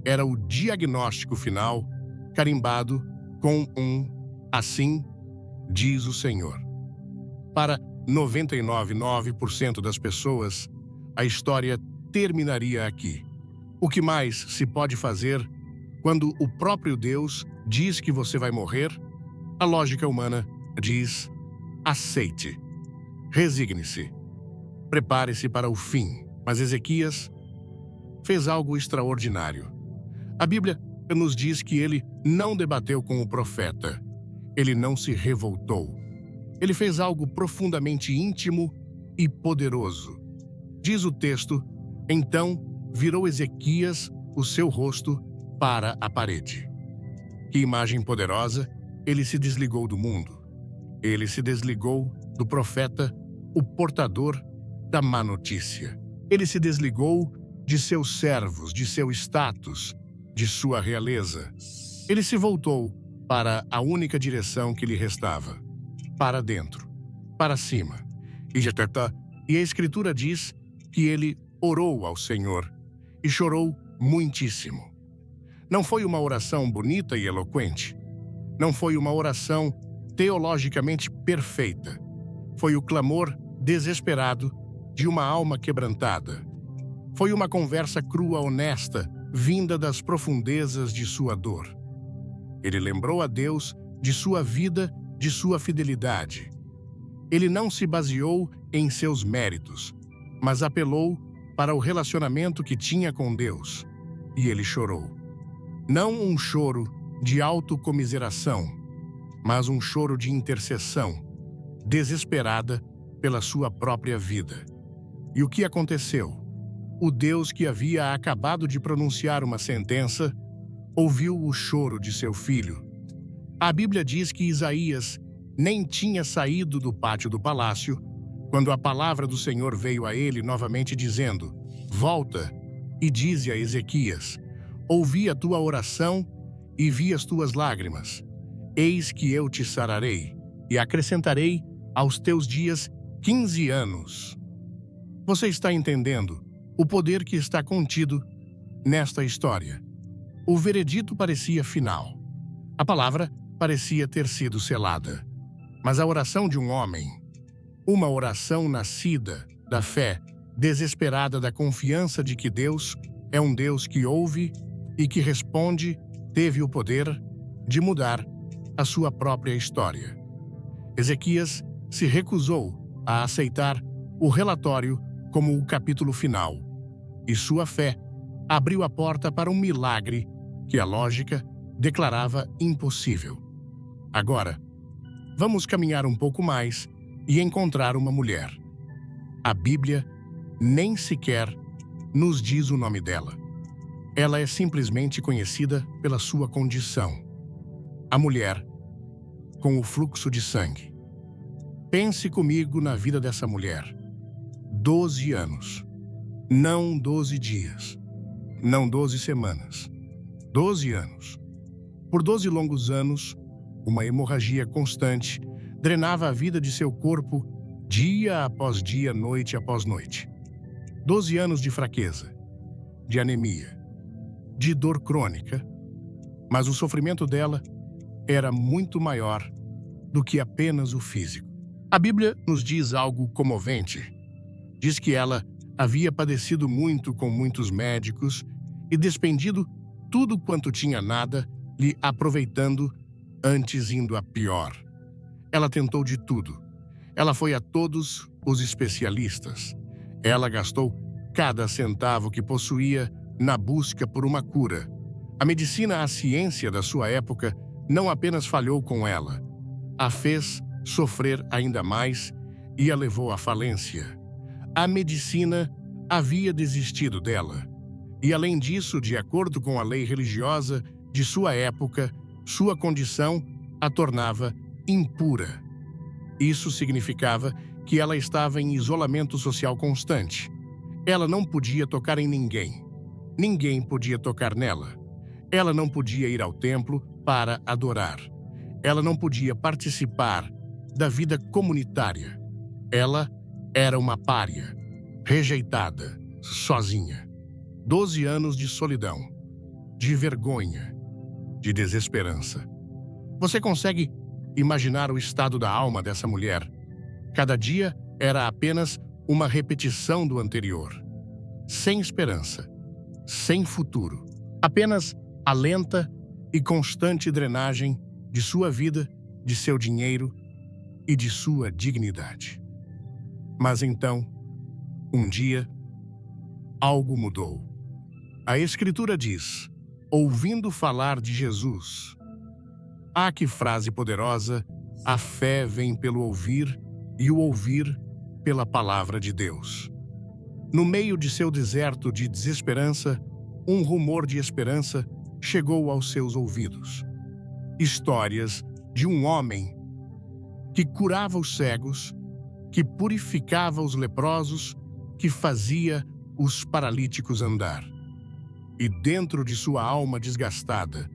Era o diagnóstico final, carimbado com um "assim diz o Senhor". Para 99,9% das pessoas, a história terminaria aqui. O que mais se pode fazer quando o próprio Deus diz que você vai morrer? A lógica humana diz: aceite, resigne-se, prepare-se para o fim. Mas Ezequias fez algo extraordinário. A Bíblia nos diz que ele não debateu com o profeta. Ele não se revoltou. Ele fez algo profundamente íntimo e poderoso. Diz o texto: então virou Ezequias o seu rosto para a parede. Que imagem poderosa! Ele se desligou do mundo. Ele se desligou do profeta, o portador da má notícia. Ele se desligou de seus servos, de seu status, de sua realeza. Ele se voltou para a única direção que lhe restava: para dentro, para cima. E a Escritura diz que ele orou ao Senhor e chorou muitíssimo. Não foi uma oração bonita e eloquente. Não foi uma oração teologicamente perfeita. Foi o clamor desesperado de uma alma quebrantada. Foi uma conversa crua, honesta, vinda das profundezas de sua dor. Ele lembrou a Deus de sua vida, de sua fidelidade. Ele não se baseou em seus méritos, mas apelou para o relacionamento que tinha com Deus, e ele chorou. Não um choro de autocomiseração, mas um choro de intercessão, desesperada pela sua própria vida. E o que aconteceu? O Deus que havia acabado de pronunciar uma sentença ouviu o choro de seu filho. A Bíblia diz que Isaías nem tinha saído do pátio do palácio quando a palavra do Senhor veio a ele novamente dizendo: Volta e dize a Ezequias: Ouvi a tua oração e vi as tuas lágrimas. Eis que eu te sararei e acrescentarei aos teus dias 15 anos. Você está entendendo o poder que está contido nesta história? O veredito parecia final. A palavra parecia ter sido selada. Mas a oração de um homem, uma oração nascida da fé, desesperada da confiança de que Deus é um Deus que ouve e que responde, teve o poder de mudar a sua própria história. Ezequias se recusou a aceitar o relatório como o capítulo final, e sua fé abriu a porta para um milagre que a lógica declarava impossível. Agora, vamos caminhar um pouco mais e encontrar uma mulher. A Bíblia nem sequer nos diz o nome dela. Ela é simplesmente conhecida pela sua condição. A mulher com o fluxo de sangue. Pense comigo na vida dessa mulher. 12 anos. Não 12 dias. Não 12 semanas. 12 anos. Por 12 longos anos, uma hemorragia constante drenava a vida de seu corpo dia após dia, noite após noite. 12 anos de fraqueza, de anemia, de dor crônica, mas o sofrimento dela era muito maior do que apenas o físico. A Bíblia nos diz algo comovente. Diz que ela havia padecido muito com muitos médicos e despendido tudo quanto tinha nada, lhe aproveitando, antes indo a pior. Ela tentou de tudo. Ela foi a todos os especialistas. Ela gastou cada centavo que possuía na busca por uma cura. A medicina, a ciência da sua época, não apenas falhou com ela, a fez sofrer ainda mais e a levou à falência. A medicina havia desistido dela. E além disso, de acordo com a lei religiosa de sua época, sua condição a tornava impura. Isso significava que ela estava em isolamento social constante. Ela não podia tocar em ninguém. Ninguém podia tocar nela. Ela não podia ir ao templo para adorar. Ela não podia participar da vida comunitária. Ela era uma pária, rejeitada, sozinha. 12 anos de solidão, de vergonha, de desesperança. Você consegue imaginar o estado da alma dessa mulher? Cada dia era apenas uma repetição do anterior. Sem esperança, sem futuro. Apenas a lenta e constante drenagem de sua vida, de seu dinheiro e de sua dignidade. Mas então, um dia, algo mudou. A Escritura diz, ouvindo falar de Jesus. Ah, que frase poderosa! A fé vem pelo ouvir e o ouvir pela palavra de Deus. No meio de seu deserto de desesperança, um rumor de esperança chegou aos seus ouvidos. Histórias de um homem que curava os cegos, que purificava os leprosos, que fazia os paralíticos andar. E dentro de sua alma desgastada,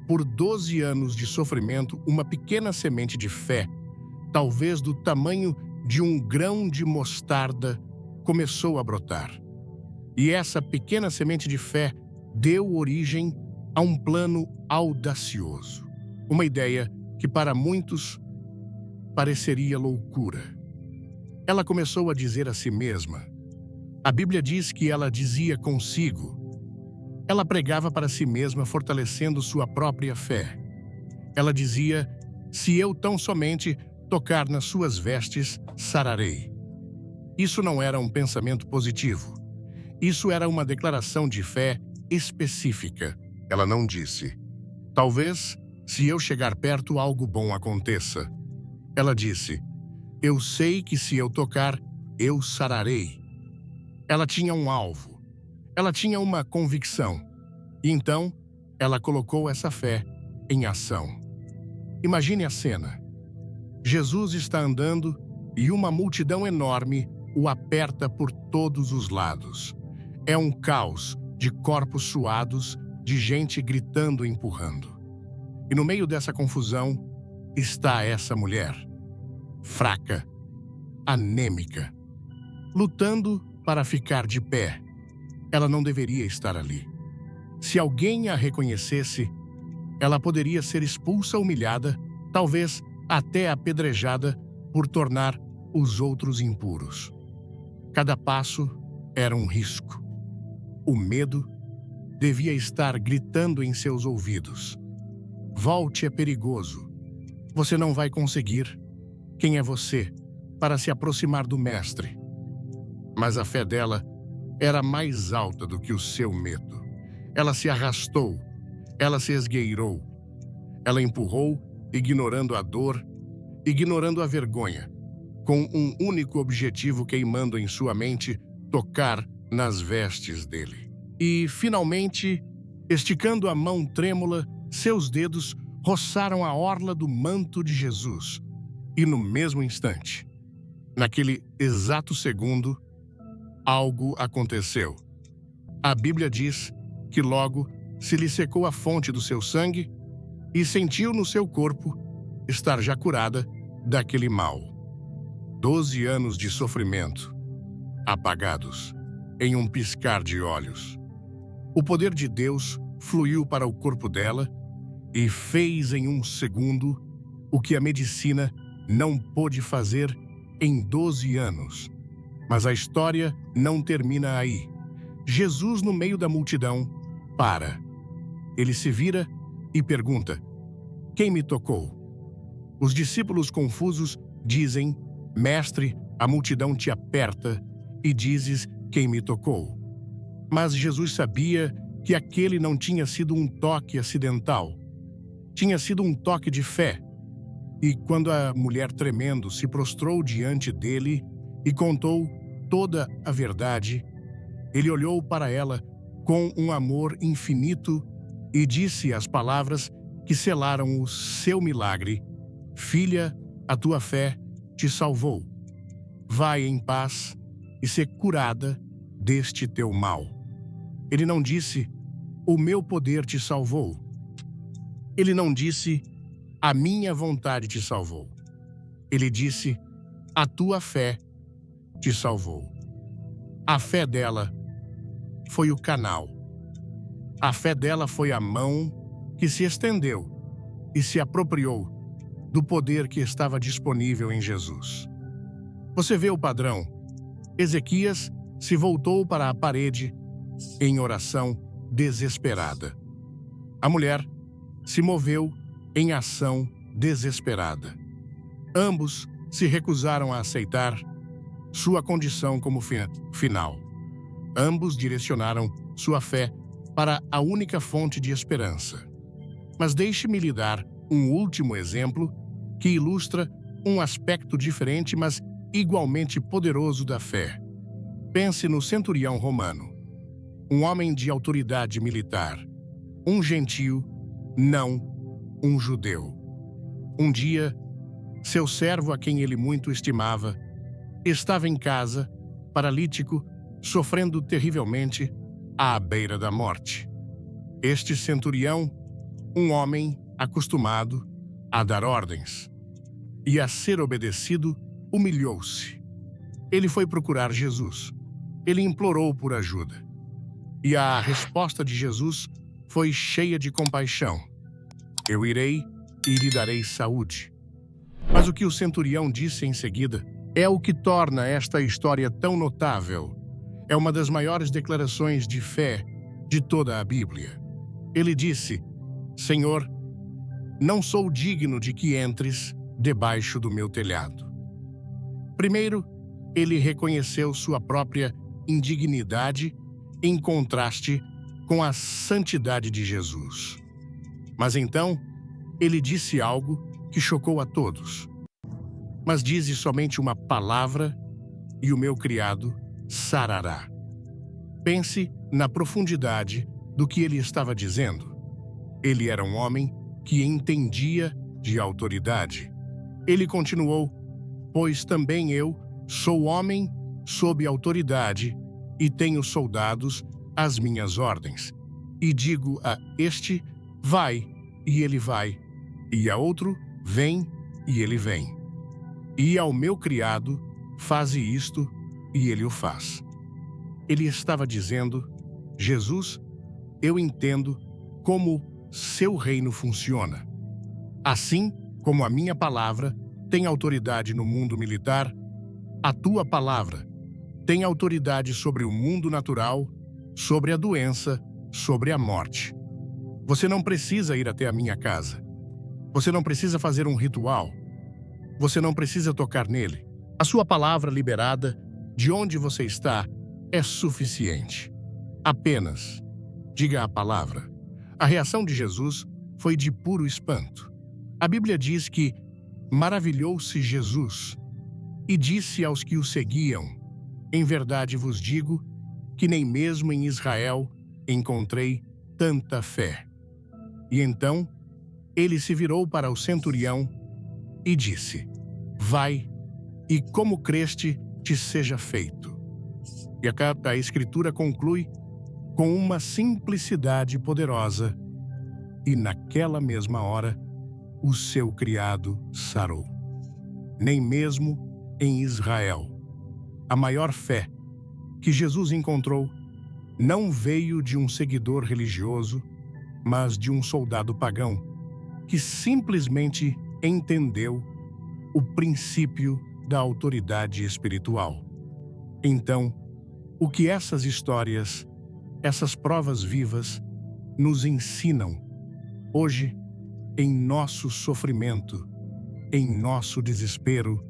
por 12 anos de sofrimento, uma pequena semente de fé, talvez do tamanho de um grão de mostarda, começou a brotar. E essa pequena semente de fé deu origem a um plano audacioso. Uma ideia que para muitos pareceria loucura. Ela começou a dizer a si mesma. A Bíblia diz que ela dizia consigo. Ela pregava para si mesma, fortalecendo sua própria fé. Ela dizia, se eu tão somente tocar nas suas vestes, sararei. Isso não era um pensamento positivo. Isso era uma declaração de fé específica. Ela não disse: talvez, se eu chegar perto, algo bom aconteça. Ela disse: eu sei que se eu tocar, eu sararei. Ela tinha um alvo. Ela tinha uma convicção. E então, ela colocou essa fé em ação. Imagine a cena. Jesus está andando e uma multidão enorme o aperta por todos os lados. É um caos de corpos suados, de gente gritando e empurrando. E no meio dessa confusão está essa mulher, fraca, anêmica, lutando para ficar de pé. Ela não deveria estar ali. Se alguém a reconhecesse, ela poderia ser expulsa, humilhada, talvez até apedrejada por tornar os outros impuros. Cada passo era um risco. O medo devia estar gritando em seus ouvidos: volte, é perigoso. Você não vai conseguir. Quem é você para se aproximar do Mestre? Mas a fé dela era mais alta do que o seu medo. Ela se arrastou, ela se esgueirou. Ela empurrou, ignorando a dor, ignorando a vergonha, com um único objetivo queimando em sua mente: tocar nas vestes dele. E, finalmente, esticando a mão trêmula, seus dedos roçaram a orla do manto de Jesus. E no mesmo instante, naquele exato segundo, algo aconteceu. A Bíblia diz que logo se lhe secou a fonte do seu sangue e sentiu no seu corpo estar já curada daquele mal. 12 anos de sofrimento, apagados em um piscar de olhos. O poder de Deus fluiu para o corpo dela e fez em um segundo o que a medicina não pôde fazer em 12 anos. Mas a história não termina aí. Jesus, no meio da multidão, para. Ele se vira e pergunta: quem me tocou? Os discípulos confusos dizem: Mestre, a multidão te aperta e dizes: quem me tocou? Mas Jesus sabia que aquele não tinha sido um toque acidental. Tinha sido um toque de fé. E quando a mulher tremendo se prostrou diante dele e contou toda a verdade, ele olhou para ela com um amor infinito e disse as palavras que selaram o seu milagre: Filha, a tua fé te salvou. Vai em paz e ser curada deste teu mal. Ele não disse: o meu poder te salvou. Ele não disse: a minha vontade te salvou. Ele disse: a tua fé te salvou. A fé dela foi o canal. A fé dela foi a mão que se estendeu e se apropriou do poder que estava disponível em Jesus. Você vê o padrão. Ezequias se voltou para a parede em oração desesperada. A mulher se moveu em ação desesperada. Ambos se recusaram a aceitar sua condição como final. Ambos direcionaram sua fé para a única fonte de esperança. Mas deixe-me lhe dar um último exemplo que ilustra um aspecto diferente, mas igualmente poderoso da fé. Pense no centurião romano, um homem de autoridade militar, um gentio, não um judeu. Um dia, seu servo, a quem ele muito estimava, estava em casa, paralítico, sofrendo terrivelmente à beira da morte. Este centurião, um homem acostumado a dar ordens e a ser obedecido, humilhou-se. Ele foi procurar Jesus. Ele implorou por ajuda. E a resposta de Jesus foi cheia de compaixão: eu irei e lhe darei saúde. Mas o que o centurião disse em seguida é o que torna esta história tão notável. É uma das maiores declarações de fé de toda a Bíblia. Ele disse: Senhor, não sou digno de que entres debaixo do meu telhado. Primeiro, ele reconheceu sua própria indignidade em contraste com a santidade de Jesus. Mas então, ele disse algo que chocou a todos. Mas dize somente uma palavra e o meu criado sarará. Pense na profundidade do que ele estava dizendo. Ele era um homem que entendia de autoridade. Ele continuou: pois também eu sou homem sob autoridade e tenho soldados às minhas ordens. E digo a este, vai, e ele vai, e a outro, vem, e ele vem. E ao meu criado, faze isto, e ele o faz. Ele estava dizendo: Jesus, eu entendo como seu reino funciona. Assim como a minha palavra tem autoridade no mundo militar, a tua palavra tem autoridade sobre o mundo natural, sobre a doença, sobre a morte. Você não precisa ir até a minha casa. Você não precisa fazer um ritual. Você não precisa tocar nele. A sua palavra liberada, de onde você está, é suficiente. Apenas diga a palavra. A reação de Jesus foi de puro espanto. A Bíblia diz que maravilhou-se Jesus e disse aos que o seguiam: em verdade vos digo que nem mesmo em Israel encontrei tanta fé. E então ele se virou para o centurião e disse: vai, e como creste, te seja feito. E a Escritura conclui com uma simplicidade poderosa: e naquela mesma hora o seu criado sarou. Nem mesmo em Israel. A maior fé que Jesus encontrou não veio de um seguidor religioso, mas de um soldado pagão que simplesmente entendeu o princípio da autoridade espiritual. Então, o que essas histórias, essas provas vivas, nos ensinam hoje, em nosso sofrimento, em nosso desespero,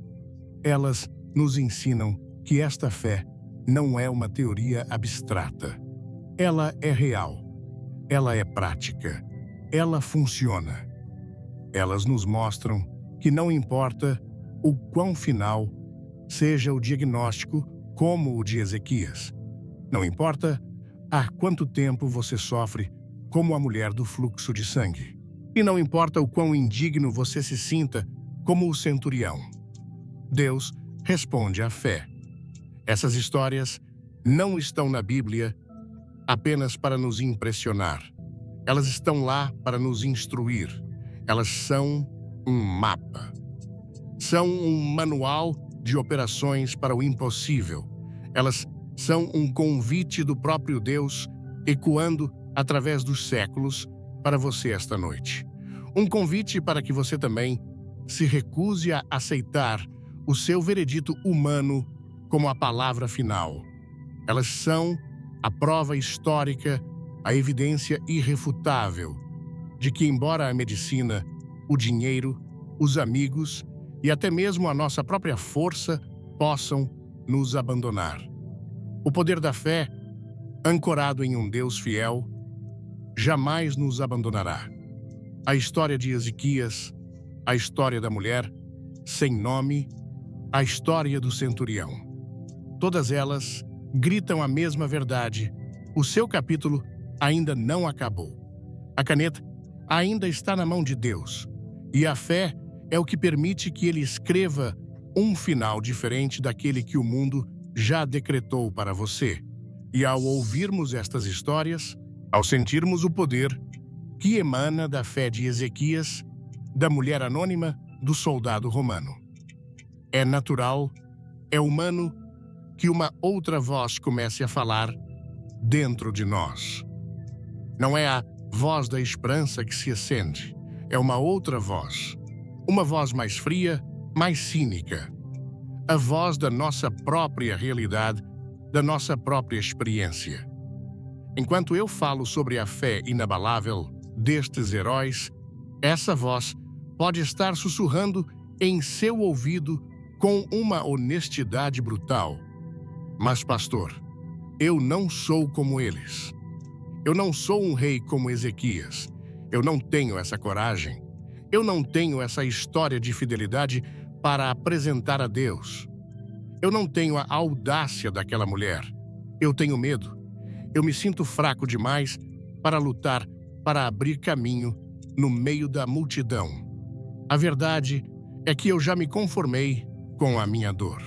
elas nos ensinam que esta fé não é uma teoria abstrata. Ela é real, ela é prática, ela funciona. Elas nos mostram que não importa o quão final seja o diagnóstico, como o de Ezequias. Não importa há quanto tempo você sofre, como a mulher do fluxo de sangue. E não importa o quão indigno você se sinta, como o centurião. Deus responde à fé. Essas histórias não estão na Bíblia apenas para nos impressionar. Elas estão lá para nos instruir. Elas são um mapa. São um manual de operações para o impossível. Elas são um convite do próprio Deus ecoando através dos séculos para você esta noite. Um convite para que você também se recuse a aceitar o seu veredito humano como a palavra final. Elas são a prova histórica, a evidência irrefutável de que, embora a medicina, o dinheiro, os amigos e até mesmo a nossa própria força possam nos abandonar, o poder da fé, ancorado em um Deus fiel, jamais nos abandonará. A história de Ezequias, a história da mulher sem nome, a história do centurião. Todas elas gritam a mesma verdade. O seu capítulo ainda não acabou. A caneta ainda está na mão de Deus. E a fé é o que permite que ele escreva um final diferente daquele que o mundo já decretou para você. E ao ouvirmos estas histórias, ao sentirmos o poder que emana da fé de Ezequias, da mulher anônima, do soldado romano, é natural, é humano que uma outra voz comece a falar dentro de nós. Não é a voz da esperança que se acende, é uma outra voz. Uma voz mais fria, mais cínica. A voz da nossa própria realidade, da nossa própria experiência. Enquanto eu falo sobre a fé inabalável destes heróis, essa voz pode estar sussurrando em seu ouvido com uma honestidade brutal. Mas, pastor, Eu não sou como eles. Eu não sou um rei como Ezequias. Eu não tenho essa coragem. Eu não tenho essa história de fidelidade para apresentar a Deus. Eu não tenho a audácia daquela mulher. Eu tenho medo. Eu me sinto fraco demais para lutar, para abrir caminho no meio da multidão. A verdade é que eu já me conformei com a minha dor.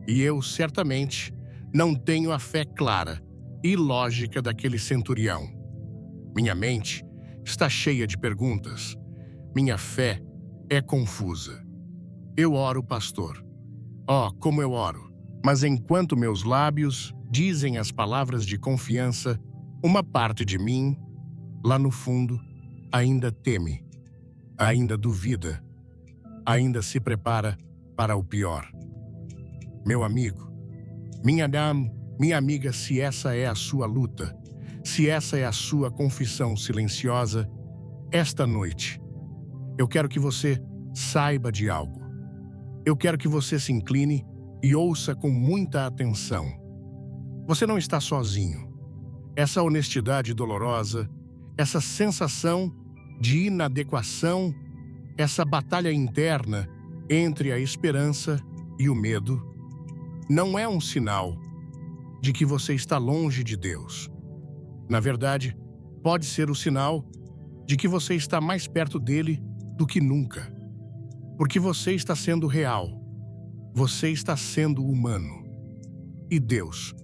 E eu, certamente, não tenho a fé clara e lógica daquele centurião. Minha mente está cheia de perguntas. Minha fé é confusa. Eu oro, pastor. Oh, como eu oro! Mas enquanto meus lábios dizem as palavras de confiança, uma parte de mim, lá no fundo, ainda teme, ainda duvida, ainda se prepara para o pior. Meu amigo, minha amiga, se essa é a sua luta, se essa é a sua confissão silenciosa, esta noite, eu quero que você saiba de algo. Eu quero que você se incline e ouça com muita atenção. Você não está sozinho. Essa honestidade dolorosa, essa sensação de inadequação, essa batalha interna entre a esperança e o medo, não é um sinal de que você está longe de Deus. Na verdade, pode ser o sinal de que você está mais perto dele do que nunca. Porque você está sendo real. Você está sendo humano. E Deus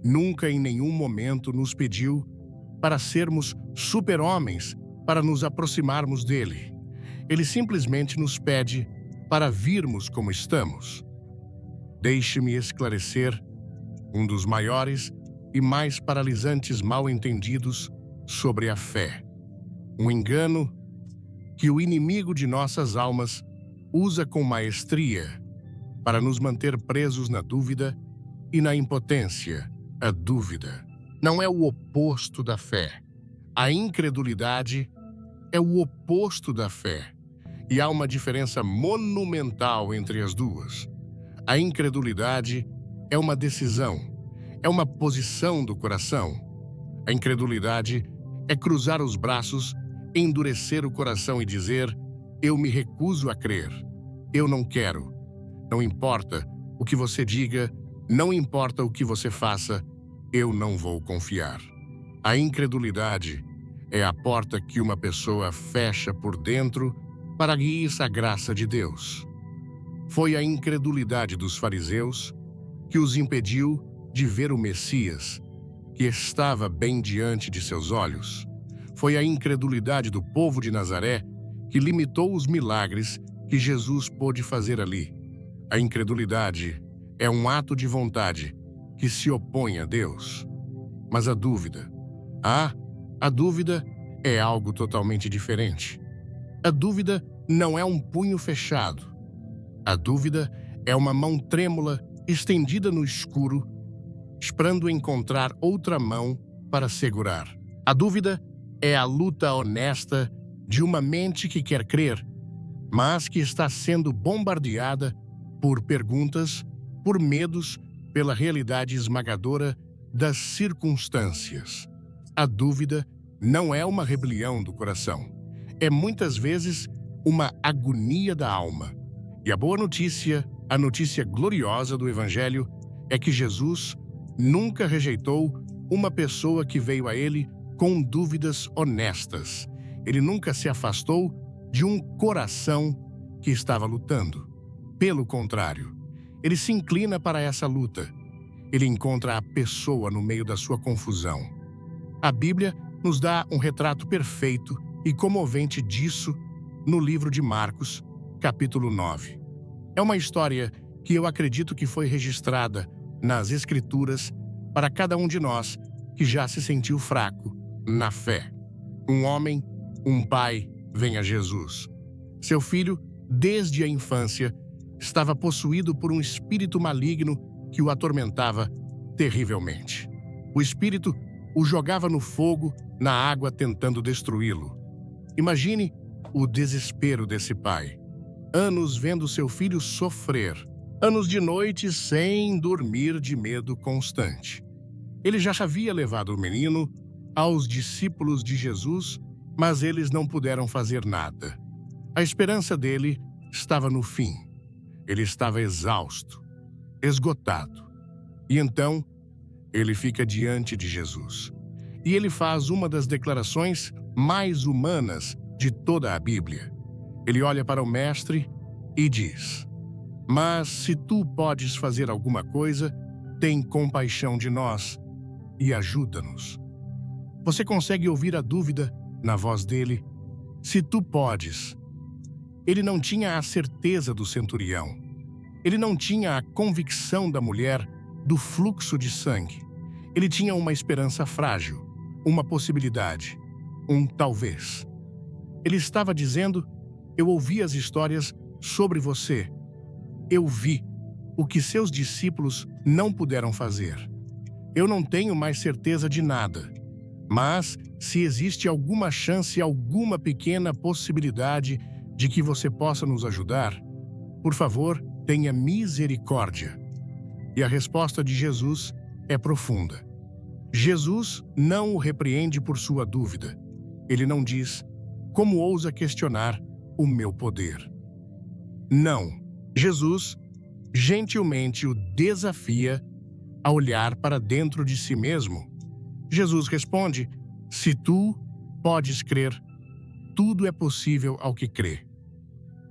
nunca em nenhum momento nos pediu para sermos super-homens, para nos aproximarmos dele. Ele simplesmente nos pede para virmos como estamos. Deixe-me esclarecer um dos maiores e mais paralisantes mal-entendidos sobre a fé. Um engano que o inimigo de nossas almas usa com maestria para nos manter presos na dúvida e na impotência. A dúvida não é o oposto da fé. A incredulidade é o oposto da fé. E há uma diferença monumental entre as duas. A incredulidade é uma decisão, é uma posição do coração. A incredulidade é cruzar os braços, endurecer o coração e dizer: eu me recuso a crer, eu não quero. Não importa o que você diga, não importa o que você faça, eu não vou confiar. A incredulidade é a porta que uma pessoa fecha por dentro para guiar a graça de Deus. Foi a incredulidade dos fariseus que os impediu de ver o Messias, que estava bem diante de seus olhos. Foi a incredulidade do povo de Nazaré que limitou os milagres que Jesus pôde fazer ali. A incredulidade é um ato de vontade que se opõe a Deus. Mas a dúvida é algo totalmente diferente. A dúvida não é um punho fechado. A dúvida é uma mão trêmula estendida no escuro, esperando encontrar outra mão para segurar. A dúvida é a luta honesta de uma mente que quer crer, mas que está sendo bombardeada por perguntas, por medos, pela realidade esmagadora das circunstâncias. A dúvida não é uma rebelião do coração. É muitas vezes uma agonia da alma. E a boa notícia, a notícia gloriosa do Evangelho, é que Jesus nunca rejeitou uma pessoa que veio a ele com dúvidas honestas. Ele nunca se afastou de um coração que estava lutando. Pelo contrário, ele se inclina para essa luta. Ele encontra a pessoa no meio da sua confusão. A Bíblia nos dá um retrato perfeito e comovente disso no livro de Marcos, capítulo 9. É uma história que eu acredito que foi registrada nas Escrituras para cada um de nós que já se sentiu fraco na fé. Um homem, um pai, vem a Jesus. Seu filho, desde a infância, estava possuído por um espírito maligno que o atormentava terrivelmente. O espírito o jogava no fogo, na água, tentando destruí-lo. Imagine o desespero desse pai. Anos vendo seu filho sofrer. Anos de noite sem dormir de medo constante. Ele já havia levado o menino aos discípulos de Jesus, mas eles não puderam fazer nada. A esperança dele estava no fim. Ele estava exausto, esgotado. E então, ele fica diante de Jesus. E ele faz uma das declarações mais humanas de toda a Bíblia. Ele olha para o Mestre e diz: "Mas se tu podes fazer alguma coisa, tem compaixão de nós e ajuda-nos." Você consegue ouvir a dúvida na voz dele? Se tu podes. Ele não tinha a certeza do centurião. Ele não tinha a convicção da mulher do fluxo de sangue. Ele tinha uma esperança frágil, uma possibilidade, um talvez. Ele estava dizendo: "Eu ouvi as histórias sobre você. Eu vi o que seus discípulos não puderam fazer. Eu não tenho mais certeza de nada. Mas, se existe alguma chance, alguma pequena possibilidade de que você possa nos ajudar, por favor, tenha misericórdia." E a resposta de Jesus é profunda. Jesus não o repreende por sua dúvida. Ele não diz: "Como ousa questionar o meu poder?" Não. Jesus gentilmente o desafia a olhar para dentro de si mesmo. Jesus responde: "Se tu podes crer, tudo é possível ao que crê."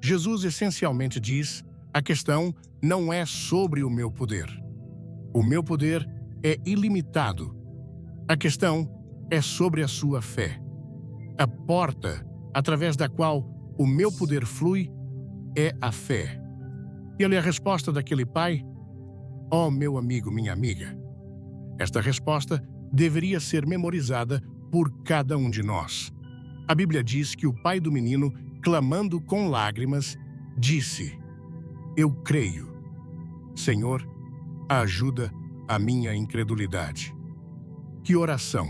Jesus essencialmente diz: a questão não é sobre o meu poder. O meu poder é ilimitado. A questão é sobre a sua fé. A porta através da qual o meu poder flui é a fé. E ali a resposta daquele pai: "Ó, meu amigo, minha amiga." Esta resposta deveria ser memorizada por cada um de nós. A Bíblia diz que o pai do menino, clamando com lágrimas, disse: "Eu creio. Senhor, ajuda a minha incredulidade." Que oração!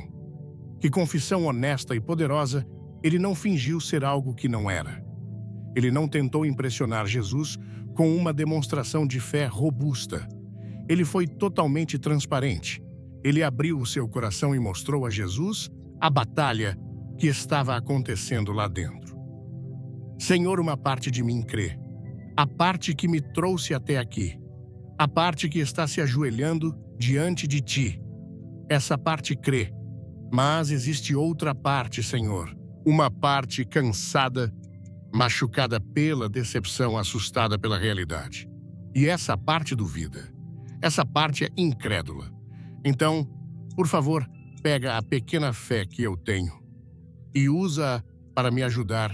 Que confissão honesta e poderosa! Ele não fingiu ser algo que não era. Ele não tentou impressionar Jesus com uma demonstração de fé robusta. Ele foi totalmente transparente. Ele abriu o seu coração e mostrou a Jesus a batalha que estava acontecendo lá dentro. "Senhor, uma parte de mim crê. A parte que me trouxe até aqui. A parte que está se ajoelhando diante de ti. Essa parte crê. Mas existe outra parte, Senhor. Uma parte cansada, machucada pela decepção, assustada pela realidade. E essa parte duvida. Essa parte é incrédula. Então, por favor, pega a pequena fé que eu tenho e usa-a para me ajudar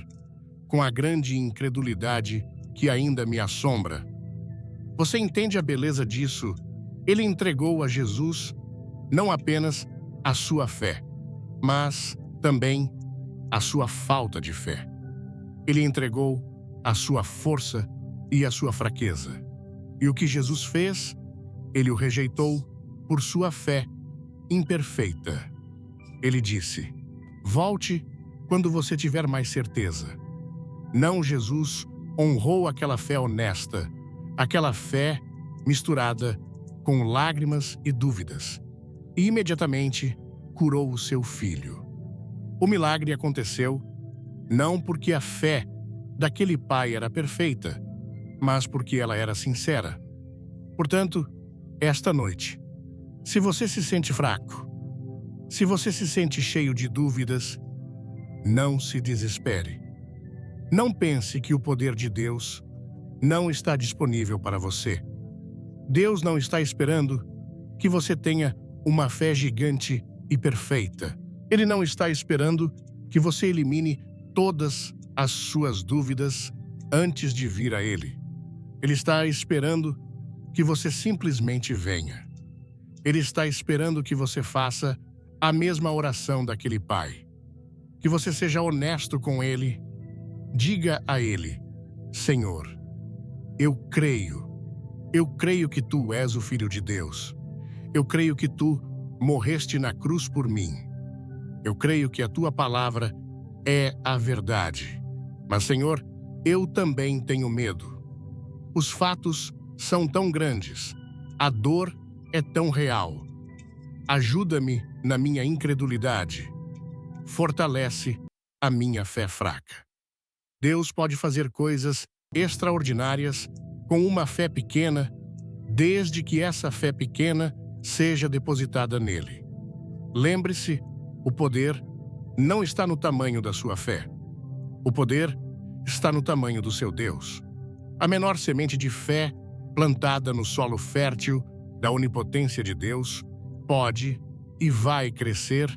com a grande incredulidade que ainda me assombra." Você entende a beleza disso? Ele entregou a Jesus não apenas a sua fé, mas também a sua falta de fé. Ele entregou a sua força e a sua fraqueza. E o que Jesus fez? Ele o rejeitou por sua fé imperfeita. Ele disse: "Volte quando você tiver mais certeza." Não, Jesus honrou aquela fé honesta, aquela fé misturada com lágrimas e dúvidas, e imediatamente curou o seu filho. O milagre aconteceu não porque a fé daquele pai era perfeita, mas porque ela era sincera. Portanto, esta noite, se você se sente fraco, se você se sente cheio de dúvidas, não se desespere. Não pense que o poder de Deus não está disponível para você. Deus não está esperando que você tenha uma fé gigante e perfeita. Ele não está esperando que você elimine todas as suas dúvidas antes de vir a Ele. Ele está esperando que você simplesmente venha. Ele está esperando que você faça a mesma oração daquele pai. Que você seja honesto com Ele. Diga a Ele: "Senhor, eu creio. Eu creio que Tu és o Filho de Deus. Eu creio que Tu morreste na cruz por mim. Eu creio que a Tua palavra é a verdade. Mas, Senhor, eu também tenho medo. Os fatos são tão grandes. A dor é tão real. Ajuda-me na minha incredulidade. Fortalece a minha fé fraca. Deus pode fazer coisas extraordinárias com uma fé pequena, desde que essa fé pequena seja depositada nele. Lembre-se, o poder não está no tamanho da sua fé. O poder está no tamanho do seu Deus. A menor semente de fé plantada no solo fértil da onipotência de Deus pode e vai crescer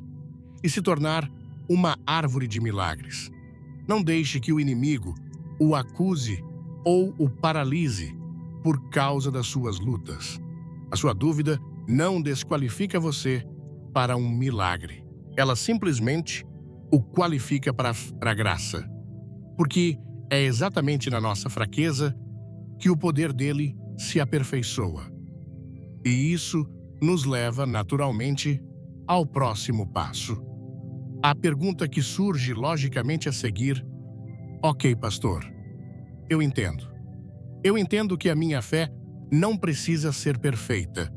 e se tornar uma árvore de milagres. Não deixe que o inimigo o acuse ou o paralise por causa das suas lutas. A sua dúvida não desqualifica você para um milagre. Ela simplesmente o qualifica para a graça. Porque é exatamente na nossa fraqueza que o poder dele se aperfeiçoa. E isso nos leva, naturalmente, ao próximo passo. A pergunta que surge logicamente a seguir: ok, pastor, eu entendo. Eu entendo que a minha fé não precisa ser perfeita.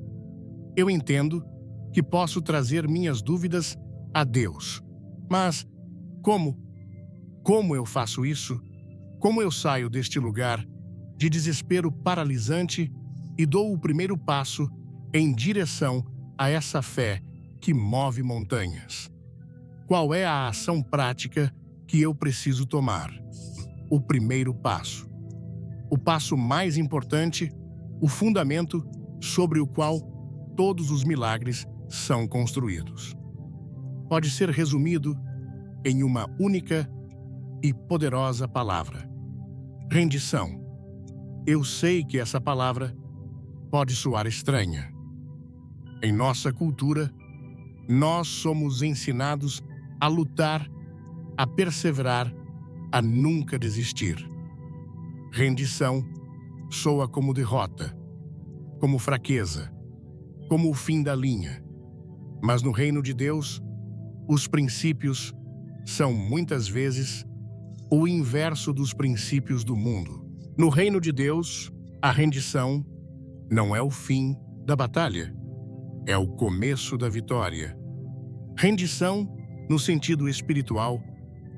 Eu entendo que posso trazer minhas dúvidas a Deus. Mas como? Como eu faço isso? Como eu saio deste lugar de desespero paralisante e dou o primeiro passo em direção a essa fé que move montanhas? Qual é a ação prática que eu preciso tomar? O primeiro passo. O passo mais importante, o fundamento sobre o qual todos os milagres são construídos. Pode ser resumido em uma única e poderosa palavra: rendição. Eu sei que essa palavra pode soar estranha. Em nossa cultura, nós somos ensinados a lutar, a perseverar, a nunca desistir. Rendição soa como derrota, como fraqueza, como o fim da linha. Mas no reino de Deus, os princípios são muitas vezes o inverso dos princípios do mundo. No reino de Deus, a rendição não é o fim da batalha, é o começo da vitória. Rendição, no sentido espiritual,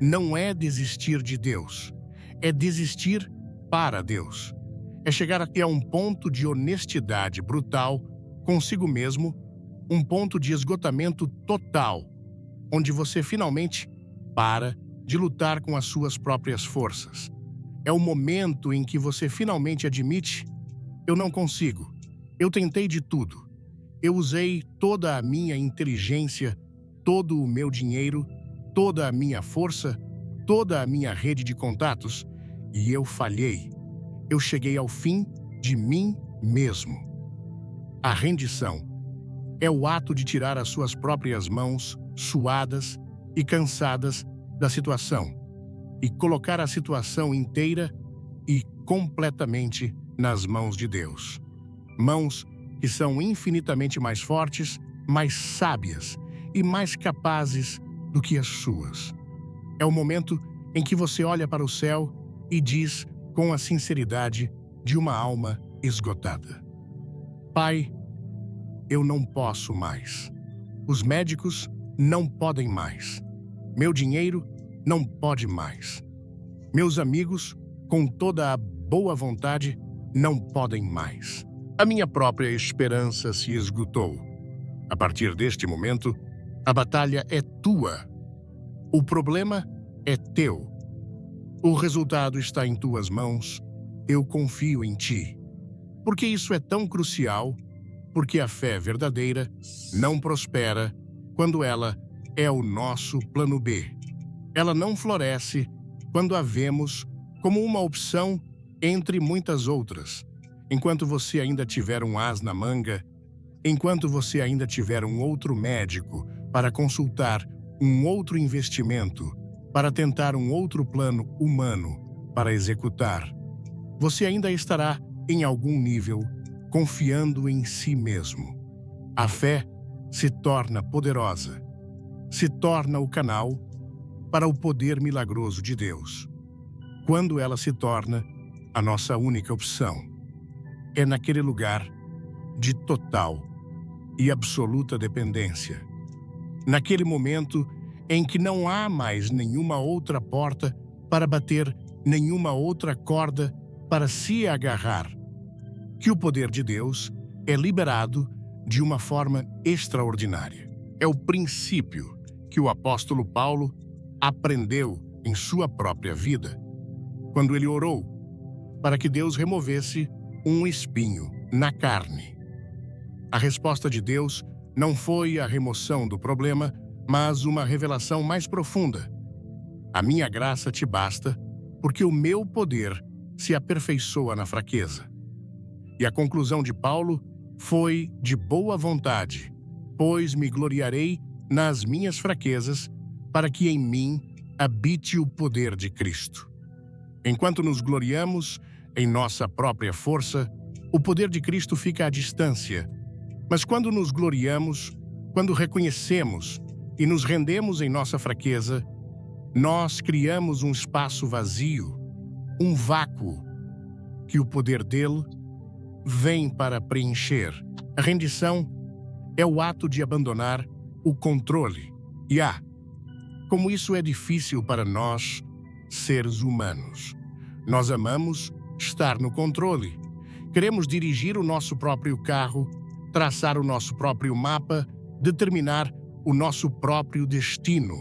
não é desistir de Deus, é desistir para Deus. É chegar até um ponto de honestidade brutal consigo mesmo, um ponto de esgotamento total, onde você finalmente para de lutar com as suas próprias forças. É o momento em que você finalmente admite: eu não consigo, eu tentei de tudo, eu usei toda a minha inteligência, todo o meu dinheiro, toda a minha força, toda a minha rede de contatos, e eu falhei. Eu cheguei ao fim de mim mesmo. A rendição é o ato de tirar as suas próprias mãos, suadas e cansadas, da situação e colocar a situação inteira e completamente nas mãos de Deus. Mãos que são infinitamente mais fortes, mais sábias e mais capazes do que as suas. É o momento em que você olha para o céu e diz com a sinceridade de uma alma esgotada: Pai, eu não posso mais. Os médicos não podem mais. Meu dinheiro não pode mais. Meus amigos, com toda a boa vontade, não podem mais. A minha própria esperança se esgotou. A partir deste momento, a batalha é tua. O problema é teu. O resultado está em tuas mãos. Eu confio em ti. Porque isso é tão crucial, porque a fé verdadeira não prospera quando ela é o nosso plano B. Ela não floresce quando a vemos como uma opção entre muitas outras. Enquanto você ainda tiver um as na manga, enquanto você ainda tiver um outro médico para consultar, um outro investimento, para tentar um outro plano humano para executar, você ainda estará, em algum nível, confiando em si mesmo. A fé se torna poderosa, se torna o canal para o poder milagroso de Deus. Quando ela se torna a nossa única opção, é naquele lugar de total e absoluta dependência. Naquele momento em que não há mais nenhuma outra porta para bater, nenhuma outra corda para se agarrar, que o poder de Deus é liberado de uma forma extraordinária. É o princípio que o apóstolo Paulo aprendeu em sua própria vida, quando ele orou para que Deus removesse um espinho na carne. A resposta de Deus não foi a remoção do problema, mas uma revelação mais profunda. A minha graça te basta, porque o meu poder se aperfeiçoa na fraqueza. E a conclusão de Paulo foi de boa vontade, pois me gloriarei nas minhas fraquezas, para que em mim habite o poder de Cristo. Enquanto nos gloriamos em nossa própria força, o poder de Cristo fica à distância. Mas quando nos gloriamos, quando reconhecemos e nos rendemos em nossa fraqueza, nós criamos um espaço vazio, um vácuo, que o poder dele vem para preencher. A rendição é o ato de abandonar o controle. E como isso é difícil para nós, seres humanos. Nós amamos estar no controle. Queremos dirigir o nosso próprio carro, traçar o nosso próprio mapa, determinar o nosso próprio destino.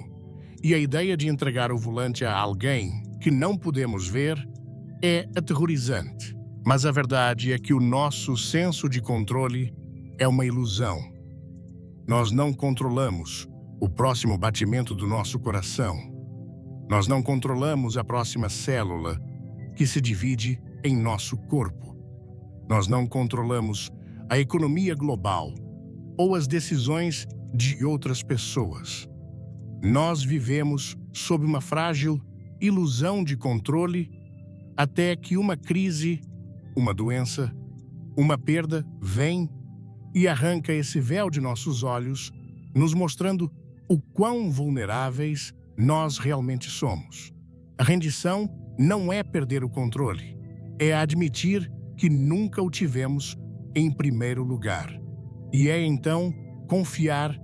E a ideia de entregar o volante a alguém que não podemos ver é aterrorizante. Mas a verdade é que o nosso senso de controle é uma ilusão. Nós não controlamos o próximo batimento do nosso coração. Nós não controlamos a próxima célula que se divide em nosso corpo. Nós não controlamos a economia global ou as decisões de outras pessoas. Nós vivemos sob uma frágil ilusão de controle até que uma crise, uma doença, uma perda vem e arranca esse véu de nossos olhos, nos mostrando o quão vulneráveis nós realmente somos. A rendição não é perder o controle, é admitir que nunca o tivemos em primeiro lugar. E é então confiar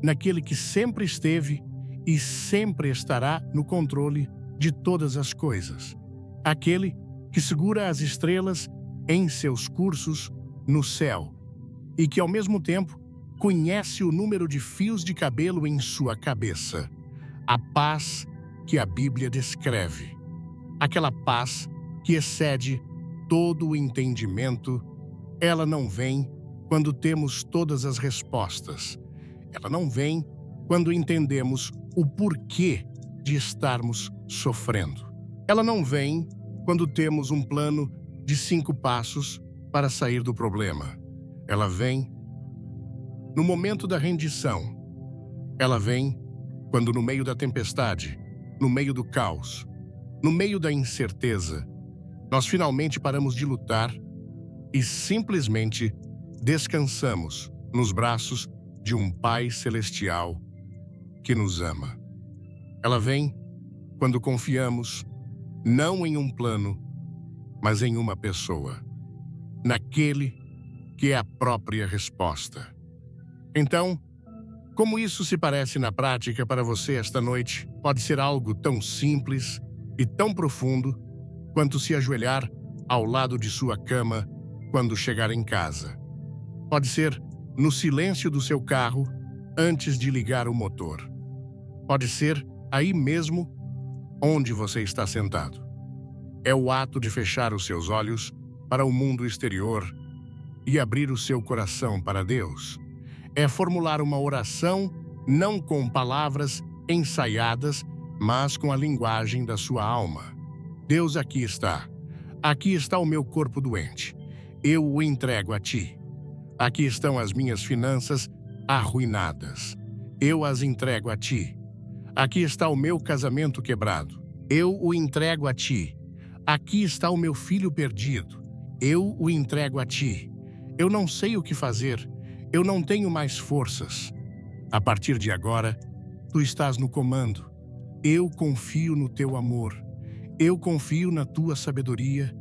naquele que sempre esteve e sempre estará no controle de todas as coisas. Aquele que segura as estrelas em seus cursos no céu e que, ao mesmo tempo, conhece o número de fios de cabelo em sua cabeça. A paz que a Bíblia descreve. Aquela paz que excede todo o entendimento, ela não vem quando temos todas as respostas. Ela não vem quando entendemos o porquê de estarmos sofrendo. Ela não vem quando temos um plano de 5 passos para sair do problema. Ela vem no momento da rendição. Ela vem quando, no meio da tempestade, no meio do caos, no meio da incerteza, nós finalmente paramos de lutar e simplesmente descansamos nos braços de um Pai Celestial que nos ama. Ela vem quando confiamos não em um plano, mas em uma pessoa, naquele que é a própria resposta. Então, como isso se parece na prática para você esta noite, pode ser algo tão simples e tão profundo quanto se ajoelhar ao lado de sua cama quando chegar em casa. Pode ser no silêncio do seu carro antes de ligar o motor. Pode ser aí mesmo onde você está sentado. É o ato de fechar os seus olhos para o mundo exterior e abrir o seu coração para Deus. É formular uma oração não com palavras ensaiadas, mas com a linguagem da sua alma. Deus, aqui está. Aqui está o meu corpo doente. Eu o entrego a ti. Aqui estão as minhas finanças arruinadas. Eu as entrego a ti. Aqui está o meu casamento quebrado. Eu o entrego a ti. Aqui está o meu filho perdido. Eu o entrego a ti. Eu não sei o que fazer. Eu não tenho mais forças. A partir de agora, tu estás no comando. Eu confio no teu amor. Eu confio na tua sabedoria.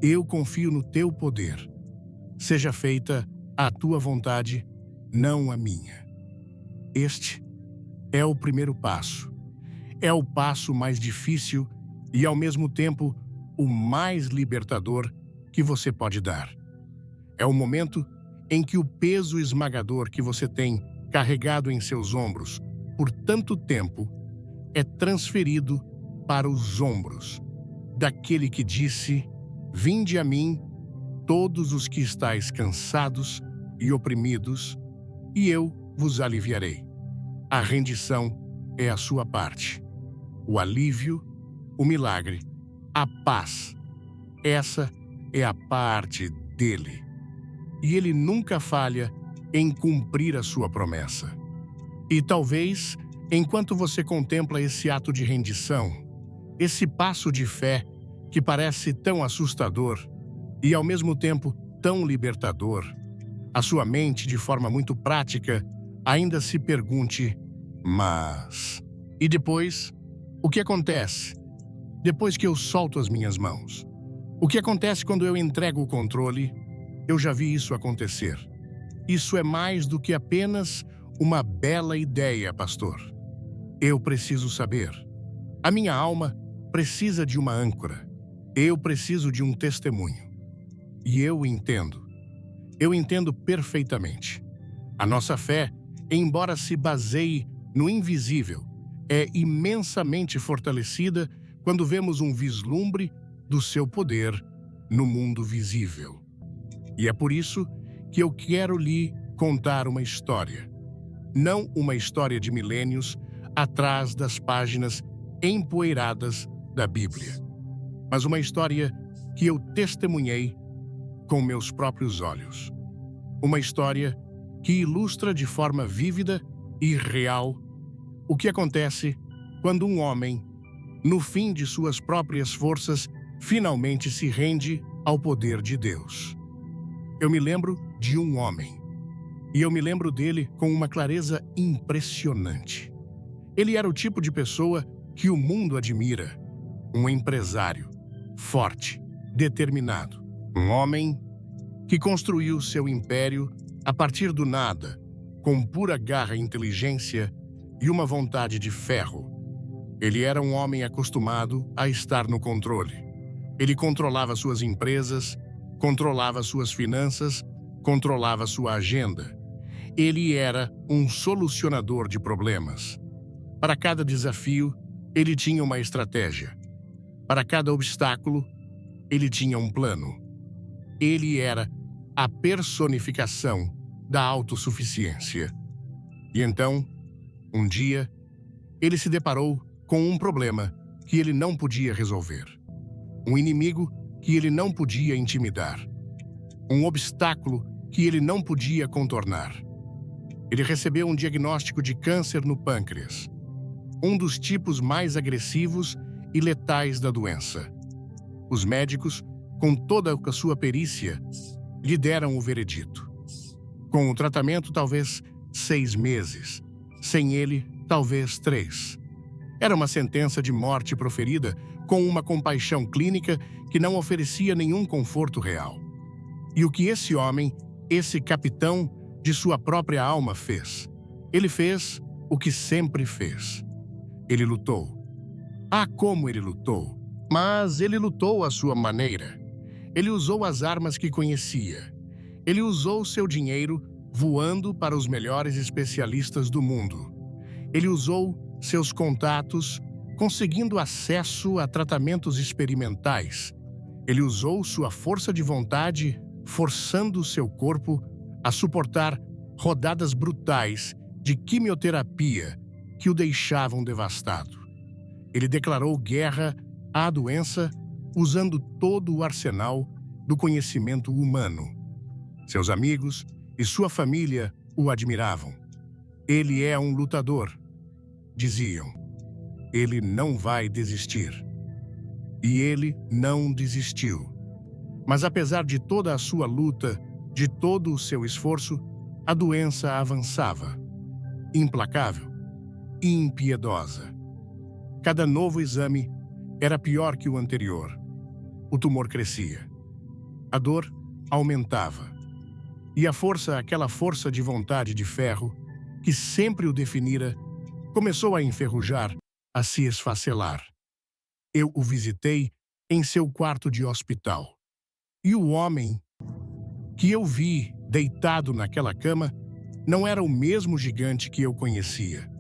Eu confio no teu poder. Seja feita a tua vontade, não a minha. Este é o primeiro passo. É o passo mais difícil e, ao mesmo tempo, o mais libertador que você pode dar. É o momento em que o peso esmagador que você tem carregado em seus ombros por tanto tempo é transferido para os ombros daquele que disse: "Vinde a mim, todos os que estáis cansados e oprimidos, e eu vos aliviarei." A rendição é a sua parte. O alívio, o milagre, a paz. Essa é a parte dele. E ele nunca falha em cumprir a sua promessa. E talvez, enquanto você contempla esse ato de rendição, esse passo de fé que parece tão assustador e, ao mesmo tempo, tão libertador, a sua mente, de forma muito prática, ainda se pergunte: mas... E depois? O que acontece depois que eu solto as minhas mãos? O que acontece quando eu entrego o controle? Eu já vi isso acontecer. Isso é mais do que apenas uma bela ideia, pastor. Eu preciso saber. A minha alma precisa de uma âncora. Eu preciso de um testemunho. E eu entendo. Eu entendo perfeitamente. A nossa fé, embora se baseie no invisível, é imensamente fortalecida quando vemos um vislumbre do seu poder no mundo visível. E é por isso que eu quero lhe contar uma história. Não uma história de milênios atrás das páginas empoeiradas da Bíblia, mas uma história que eu testemunhei com meus próprios olhos. Uma história que ilustra de forma vívida e real o que acontece quando um homem, no fim de suas próprias forças, finalmente se rende ao poder de Deus. Eu me lembro de um homem, e eu me lembro dele com uma clareza impressionante. Ele era o tipo de pessoa que o mundo admira, um empresário, forte, determinado, um homem que construiu seu império a partir do nada, com pura garra e inteligência e uma vontade de ferro. Ele era um homem acostumado a estar no controle. Ele controlava suas empresas, controlava suas finanças, controlava sua agenda. Ele era um solucionador de problemas. Para cada desafio, ele tinha uma estratégia. Para cada obstáculo, ele tinha um plano. Ele era a personificação da autossuficiência. E então, um dia, ele se deparou com um problema que ele não podia resolver. Um inimigo que ele não podia intimidar. Um obstáculo que ele não podia contornar. Ele recebeu um diagnóstico de câncer no pâncreas, um dos tipos mais agressivos e letais da doença. Os médicos, com toda a sua perícia, lhe deram o veredito. Com o tratamento, talvez 6 meses. Sem ele, talvez 3. Era uma sentença de morte proferida com uma compaixão clínica que não oferecia nenhum conforto real. E o que esse homem, esse capitão de sua própria alma fez? Ele fez o que sempre fez. Ele lutou. Ah, como ele lutou! Mas ele lutou à sua maneira. Ele usou as armas que conhecia. Ele usou seu dinheiro voando para os melhores especialistas do mundo. Ele usou seus contatos, conseguindo acesso a tratamentos experimentais. Ele usou sua força de vontade, forçando seu corpo a suportar rodadas brutais de quimioterapia que o deixavam devastado. Ele declarou guerra à doença usando todo o arsenal do conhecimento humano. Seus amigos e sua família o admiravam. Ele é um lutador, diziam. Ele não vai desistir. E ele não desistiu. Mas apesar de toda a sua luta, de todo o seu esforço, a doença avançava. Implacável, impiedosa. Cada novo exame era pior que o anterior. O tumor crescia. A dor aumentava. E a força, aquela força de vontade de ferro, que sempre o definira, começou a enferrujar, a se esfacelar. Eu o visitei em seu quarto de hospital. E o homem que eu vi deitado naquela cama não era o mesmo gigante que eu conhecia.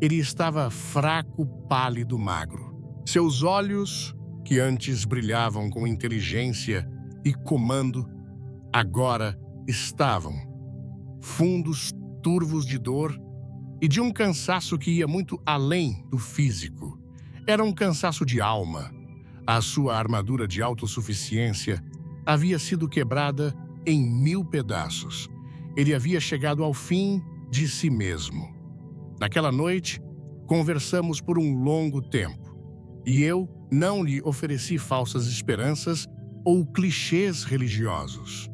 Ele estava fraco, pálido, magro. Seus olhos, que antes brilhavam com inteligência e comando, agora estavam fundos, turvos de dor e de um cansaço que ia muito além do físico. Era um cansaço de alma. A sua armadura de autossuficiência havia sido quebrada em 1000 pedaços. Ele havia chegado ao fim de si mesmo. Naquela noite, conversamos por um longo tempo, e eu não lhe ofereci falsas esperanças ou clichês religiosos.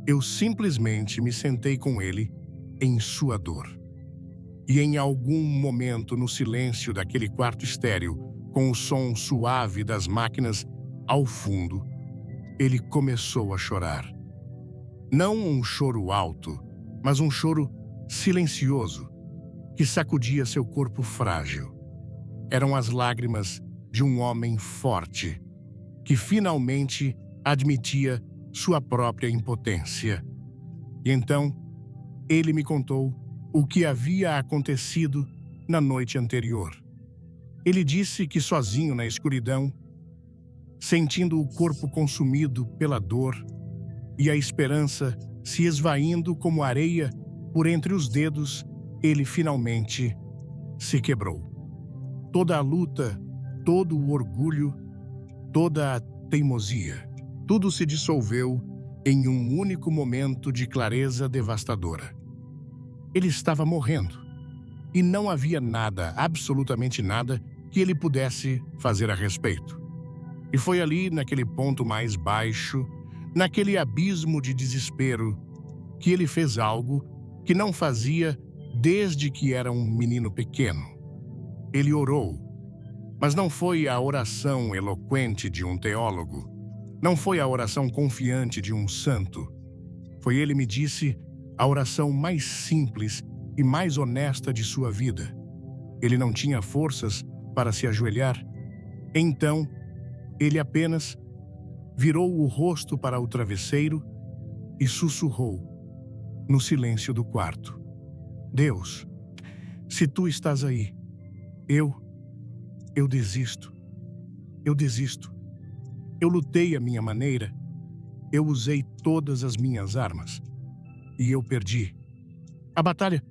Eu simplesmente me sentei com ele em sua dor. E em algum momento, no silêncio daquele quarto estéril, com o som suave das máquinas ao fundo, ele começou a chorar. Não um choro alto, mas um choro silencioso, que sacudia seu corpo frágil. Eram as lágrimas de um homem forte, que finalmente admitia sua própria impotência. E então, ele me contou o que havia acontecido na noite anterior. Ele disse que sozinho na escuridão, sentindo o corpo consumido pela dor e a esperança se esvaindo como areia por entre os dedos, ele finalmente se quebrou. Toda a luta, todo o orgulho, toda a teimosia, tudo se dissolveu em um único momento de clareza devastadora. Ele estava morrendo, e não havia nada, absolutamente nada, que ele pudesse fazer a respeito. E foi ali, naquele ponto mais baixo, naquele abismo de desespero, que ele fez algo que não fazia desde que era um menino pequeno. Ele orou, mas não foi a oração eloquente de um teólogo, não foi a oração confiante de um santo. Foi, ele me disse, a oração mais simples e mais honesta de sua vida. Ele não tinha forças para se ajoelhar. Então, ele apenas virou o rosto para o travesseiro e sussurrou, no silêncio do quarto: Deus, se tu estás aí, eu desisto. Eu desisto. Eu lutei à minha maneira. Eu usei todas as minhas armas. E eu perdi. A batalha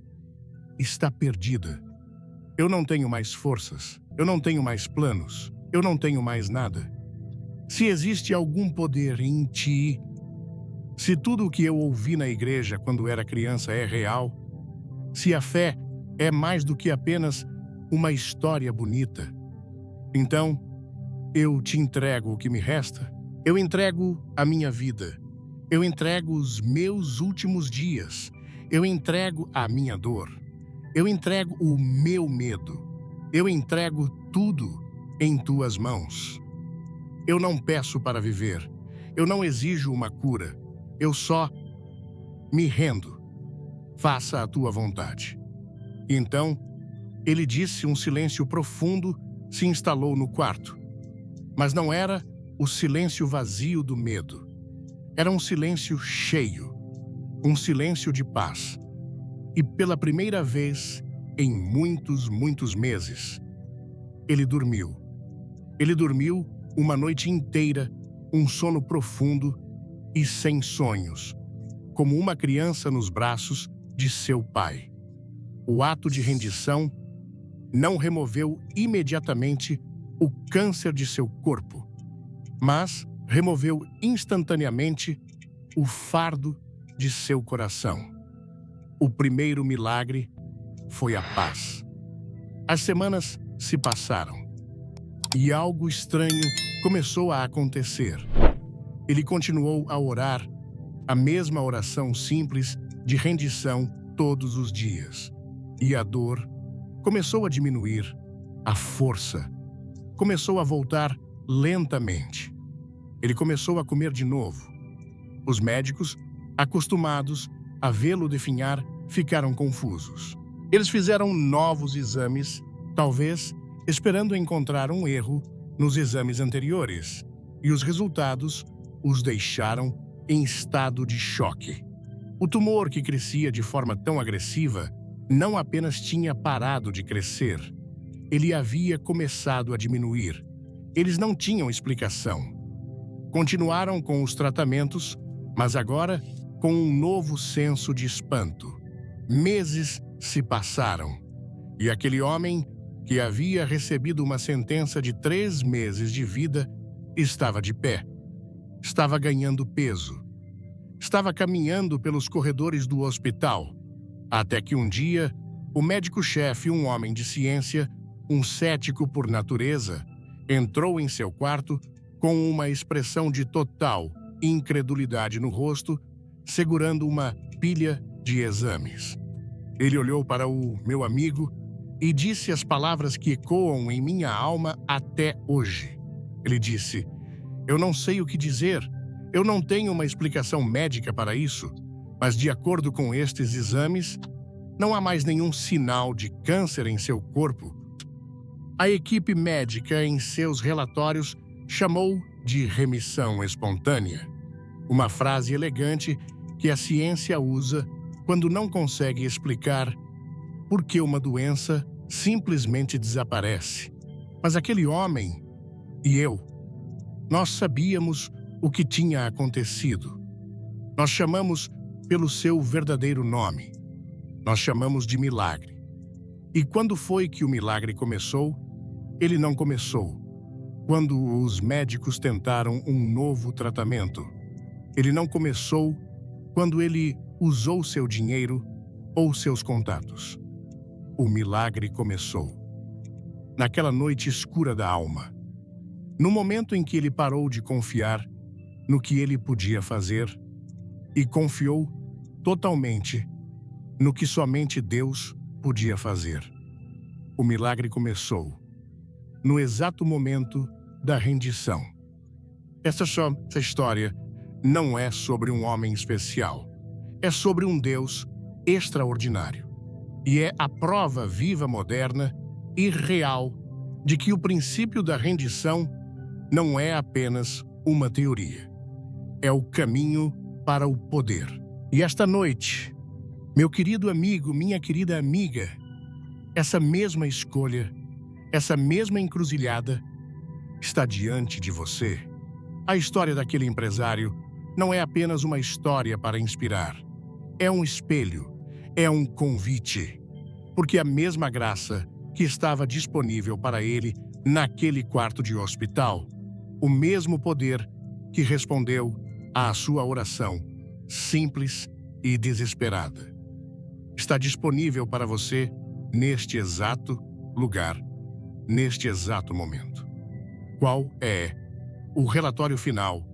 está perdida. Eu não tenho mais forças. Eu não tenho mais planos. Eu não tenho mais nada. Se existe algum poder em ti, se tudo o que eu ouvi na igreja quando era criança é real, se a fé é mais do que apenas uma história bonita, então eu te entrego o que me resta. Eu entrego a minha vida. Eu entrego os meus últimos dias. Eu entrego a minha dor. Eu entrego o meu medo. Eu entrego tudo em tuas mãos. Eu não peço para viver. Eu não exijo uma cura. Eu só me rendo. Faça a tua vontade. E então, ele disse, um silêncio profundo se instalou no quarto. Mas não era o silêncio vazio do medo. Era um silêncio cheio, um silêncio de paz. E pela primeira vez em muitos, muitos meses, ele dormiu. Ele dormiu uma noite inteira, um sono profundo e sem sonhos, como uma criança nos braços de seu pai. O ato de rendição não removeu imediatamente o câncer de seu corpo, mas removeu instantaneamente o fardo de seu coração. O primeiro milagre foi a paz. As semanas se passaram e algo estranho começou a acontecer. Ele continuou a orar a mesma oração simples de rendição todos os dias. E a dor começou a diminuir, a força começou a voltar lentamente. Ele começou a comer de novo. Os médicos Acostumados a vê-lo definhar, ficaram confusos. Eles fizeram novos exames, talvez esperando encontrar um erro nos exames anteriores, e os resultados os deixaram em estado de choque. O tumor, que crescia de forma tão agressiva, não apenas tinha parado de crescer, ele havia começado a diminuir. Eles não tinham explicação. Continuaram com os tratamentos, mas agora com um novo senso de espanto. Meses se passaram, e aquele homem, que havia recebido uma sentença de 3 meses de vida, estava de pé. Estava ganhando peso. Estava caminhando pelos corredores do hospital, até que um dia, o médico-chefe, um homem de ciência, um cético por natureza, entrou em seu quarto com uma expressão de total incredulidade no rosto, segurando uma pilha de exames. Ele olhou para o meu amigo e disse as palavras que ecoam em minha alma até hoje. Ele disse: "Eu não sei o que dizer. Eu não tenho uma explicação médica para isso, mas de acordo com estes exames, não há mais nenhum sinal de câncer em seu corpo." A equipe médica, em seus relatórios, chamou de remissão espontânea, uma frase elegante que a ciência usa quando não consegue explicar por que uma doença simplesmente desaparece. Mas aquele homem e eu, nós sabíamos o que tinha acontecido. Nós chamamos pelo seu verdadeiro nome. Nós chamamos de milagre. E quando foi que o milagre começou? Ele não começou quando os médicos tentaram um novo tratamento. Ele não começou quando ele usou seu dinheiro ou seus contatos. O milagre começou naquela noite escura da alma, no momento em que ele parou de confiar no que ele podia fazer e confiou totalmente no que somente Deus podia fazer. O milagre começou no exato momento da rendição. Essa história não é sobre um homem especial. É sobre um Deus extraordinário. E é a prova viva, moderna e real de que o princípio da rendição não é apenas uma teoria. É o caminho para o poder. E esta noite, meu querido amigo, minha querida amiga, essa mesma escolha, essa mesma encruzilhada está diante de você. A história daquele empresário não é apenas uma história para inspirar. É um espelho, é um convite. Porque a mesma graça que estava disponível para ele naquele quarto de hospital, o mesmo poder que respondeu à sua oração simples e desesperada, está disponível para você neste exato lugar, neste exato momento. Qual é o relatório final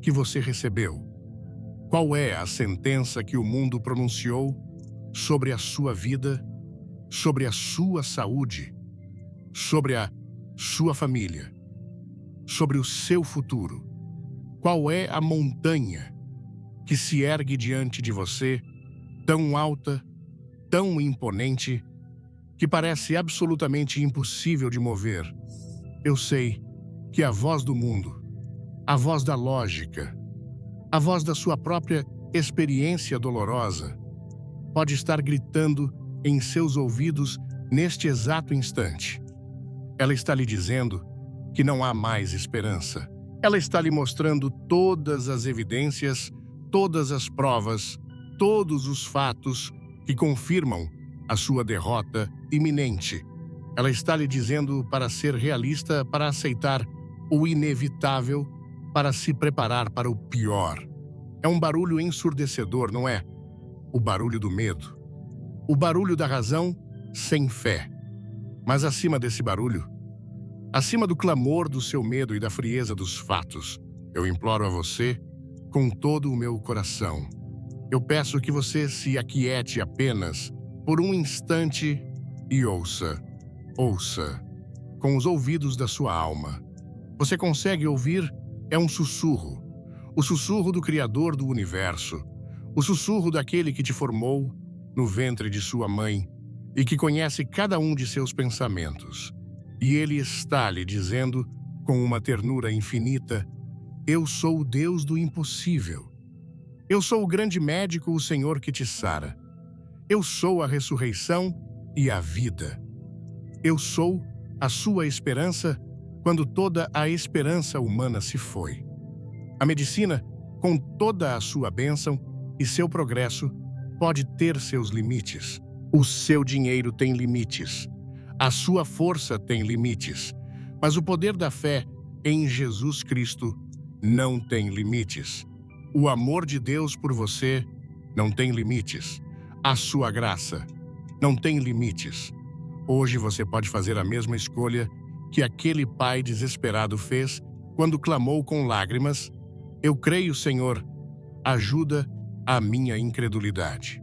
que você recebeu? Qual é a sentença que o mundo pronunciou sobre a sua vida, sobre a sua saúde, sobre a sua família, sobre o seu futuro? Qual é a montanha que se ergue diante de você, tão alta, tão imponente, que parece absolutamente impossível de mover? Eu sei que a voz do mundo, a voz da lógica, a voz da sua própria experiência dolorosa, pode estar gritando em seus ouvidos neste exato instante. Ela está lhe dizendo que não há mais esperança. Ela está lhe mostrando todas as evidências, todas as provas, todos os fatos que confirmam a sua derrota iminente. Ela está lhe dizendo para ser realista, para aceitar o inevitável, para se preparar para o pior. É um barulho ensurdecedor, não é? O barulho do medo. O barulho da razão sem fé. Mas acima desse barulho, acima do clamor do seu medo e da frieza dos fatos, eu imploro a você, com todo o meu coração, eu peço que você se aquiete apenas por um instante e ouça, com os ouvidos da sua alma. Você consegue ouvir? É um sussurro, o sussurro do Criador do Universo, o sussurro daquele que te formou no ventre de sua mãe e que conhece cada um de seus pensamentos. E ele está lhe dizendo, com uma ternura infinita: eu sou o Deus do impossível. Eu sou o grande médico, o Senhor que te sara. Eu sou a ressurreição e a vida. Eu sou a sua esperança quando toda a esperança humana se foi. A medicina, com toda a sua bênção e seu progresso, pode ter seus limites. O seu dinheiro tem limites. A sua força tem limites. Mas o poder da fé em Jesus Cristo não tem limites. O amor de Deus por você não tem limites. A sua graça não tem limites. Hoje você pode fazer a mesma escolha que aquele pai desesperado fez quando clamou com lágrimas: eu creio, Senhor, ajuda a minha incredulidade.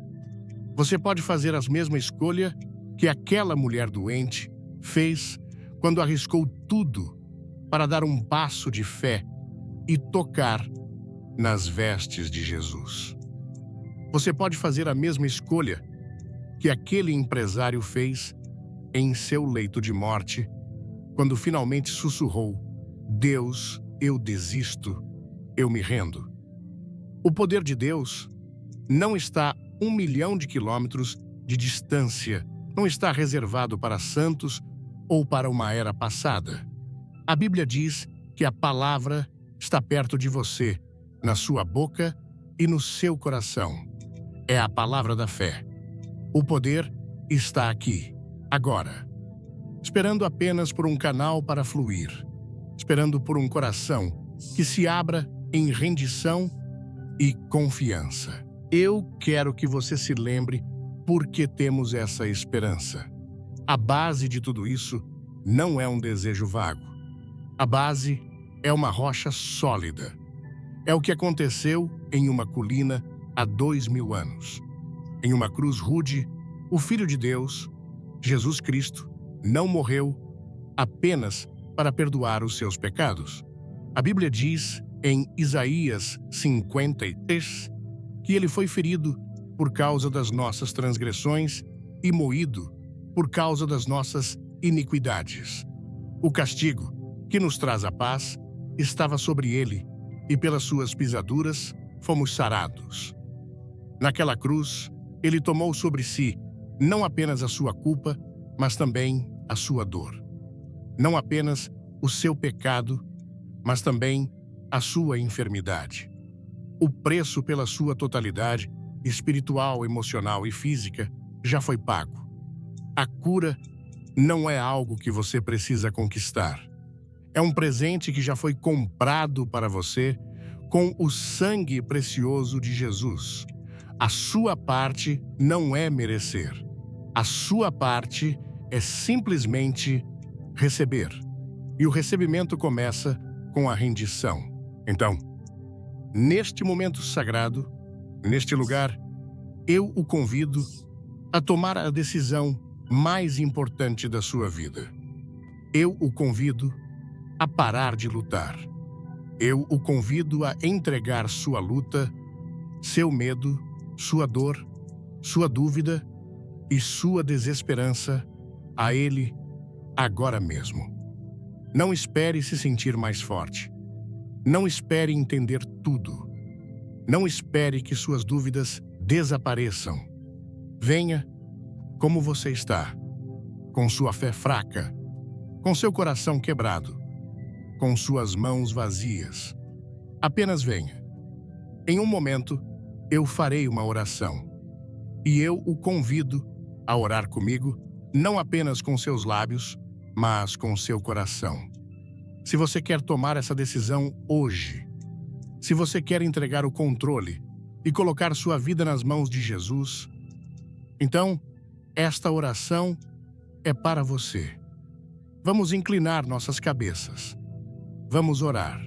Você pode fazer a mesma escolha que aquela mulher doente fez quando arriscou tudo para dar um passo de fé e tocar nas vestes de Jesus. Você pode fazer a mesma escolha que aquele empresário fez em seu leito de morte, quando finalmente sussurrou: Deus, eu desisto, eu me rendo. O poder de Deus não está 1 milhão de quilômetros de distância, não está reservado para santos ou para uma era passada. A Bíblia diz que a palavra está perto de você, na sua boca e no seu coração. É a palavra da fé. O poder está aqui, agora, esperando apenas por um canal para fluir, esperando por um coração que se abra em rendição e confiança. Eu quero que você se lembre por que temos essa esperança. A base de tudo isso não é um desejo vago. A base é uma rocha sólida. É o que aconteceu em uma colina há 2000 anos. Em uma cruz rude, o Filho de Deus, Jesus Cristo, não morreu apenas para perdoar os seus pecados. A Bíblia diz em Isaías 53 que ele foi ferido por causa das nossas transgressões e moído por causa das nossas iniquidades. O castigo que nos traz a paz estava sobre ele, e pelas suas pisaduras fomos sarados. Naquela cruz, ele tomou sobre si não apenas a sua culpa, mas também a sua dor. Não apenas o seu pecado, mas também a sua enfermidade. O preço pela sua totalidade, espiritual, emocional e física, já foi pago. A cura não é algo que você precisa conquistar. É um presente que já foi comprado para você com o sangue precioso de Jesus. A sua parte não é merecer. A sua parte é simplesmente receber. E o recebimento começa com a rendição. Então, neste momento sagrado, neste lugar, eu o convido a tomar a decisão mais importante da sua vida. Eu o convido a parar de lutar. Eu o convido a entregar sua luta, seu medo, sua dor, sua dúvida e sua desesperança a Ele agora mesmo. Não espere se sentir mais forte. Não espere entender tudo. Não espere que suas dúvidas desapareçam. Venha como você está, com sua fé fraca, com seu coração quebrado, com suas mãos vazias. Apenas venha. Em um momento, eu farei uma oração. E eu o convido a orar comigo, não apenas com seus lábios, mas com seu coração. Se você quer tomar essa decisão hoje, se você quer entregar o controle e colocar sua vida nas mãos de Jesus, então, esta oração é para você. Vamos inclinar nossas cabeças. Vamos orar.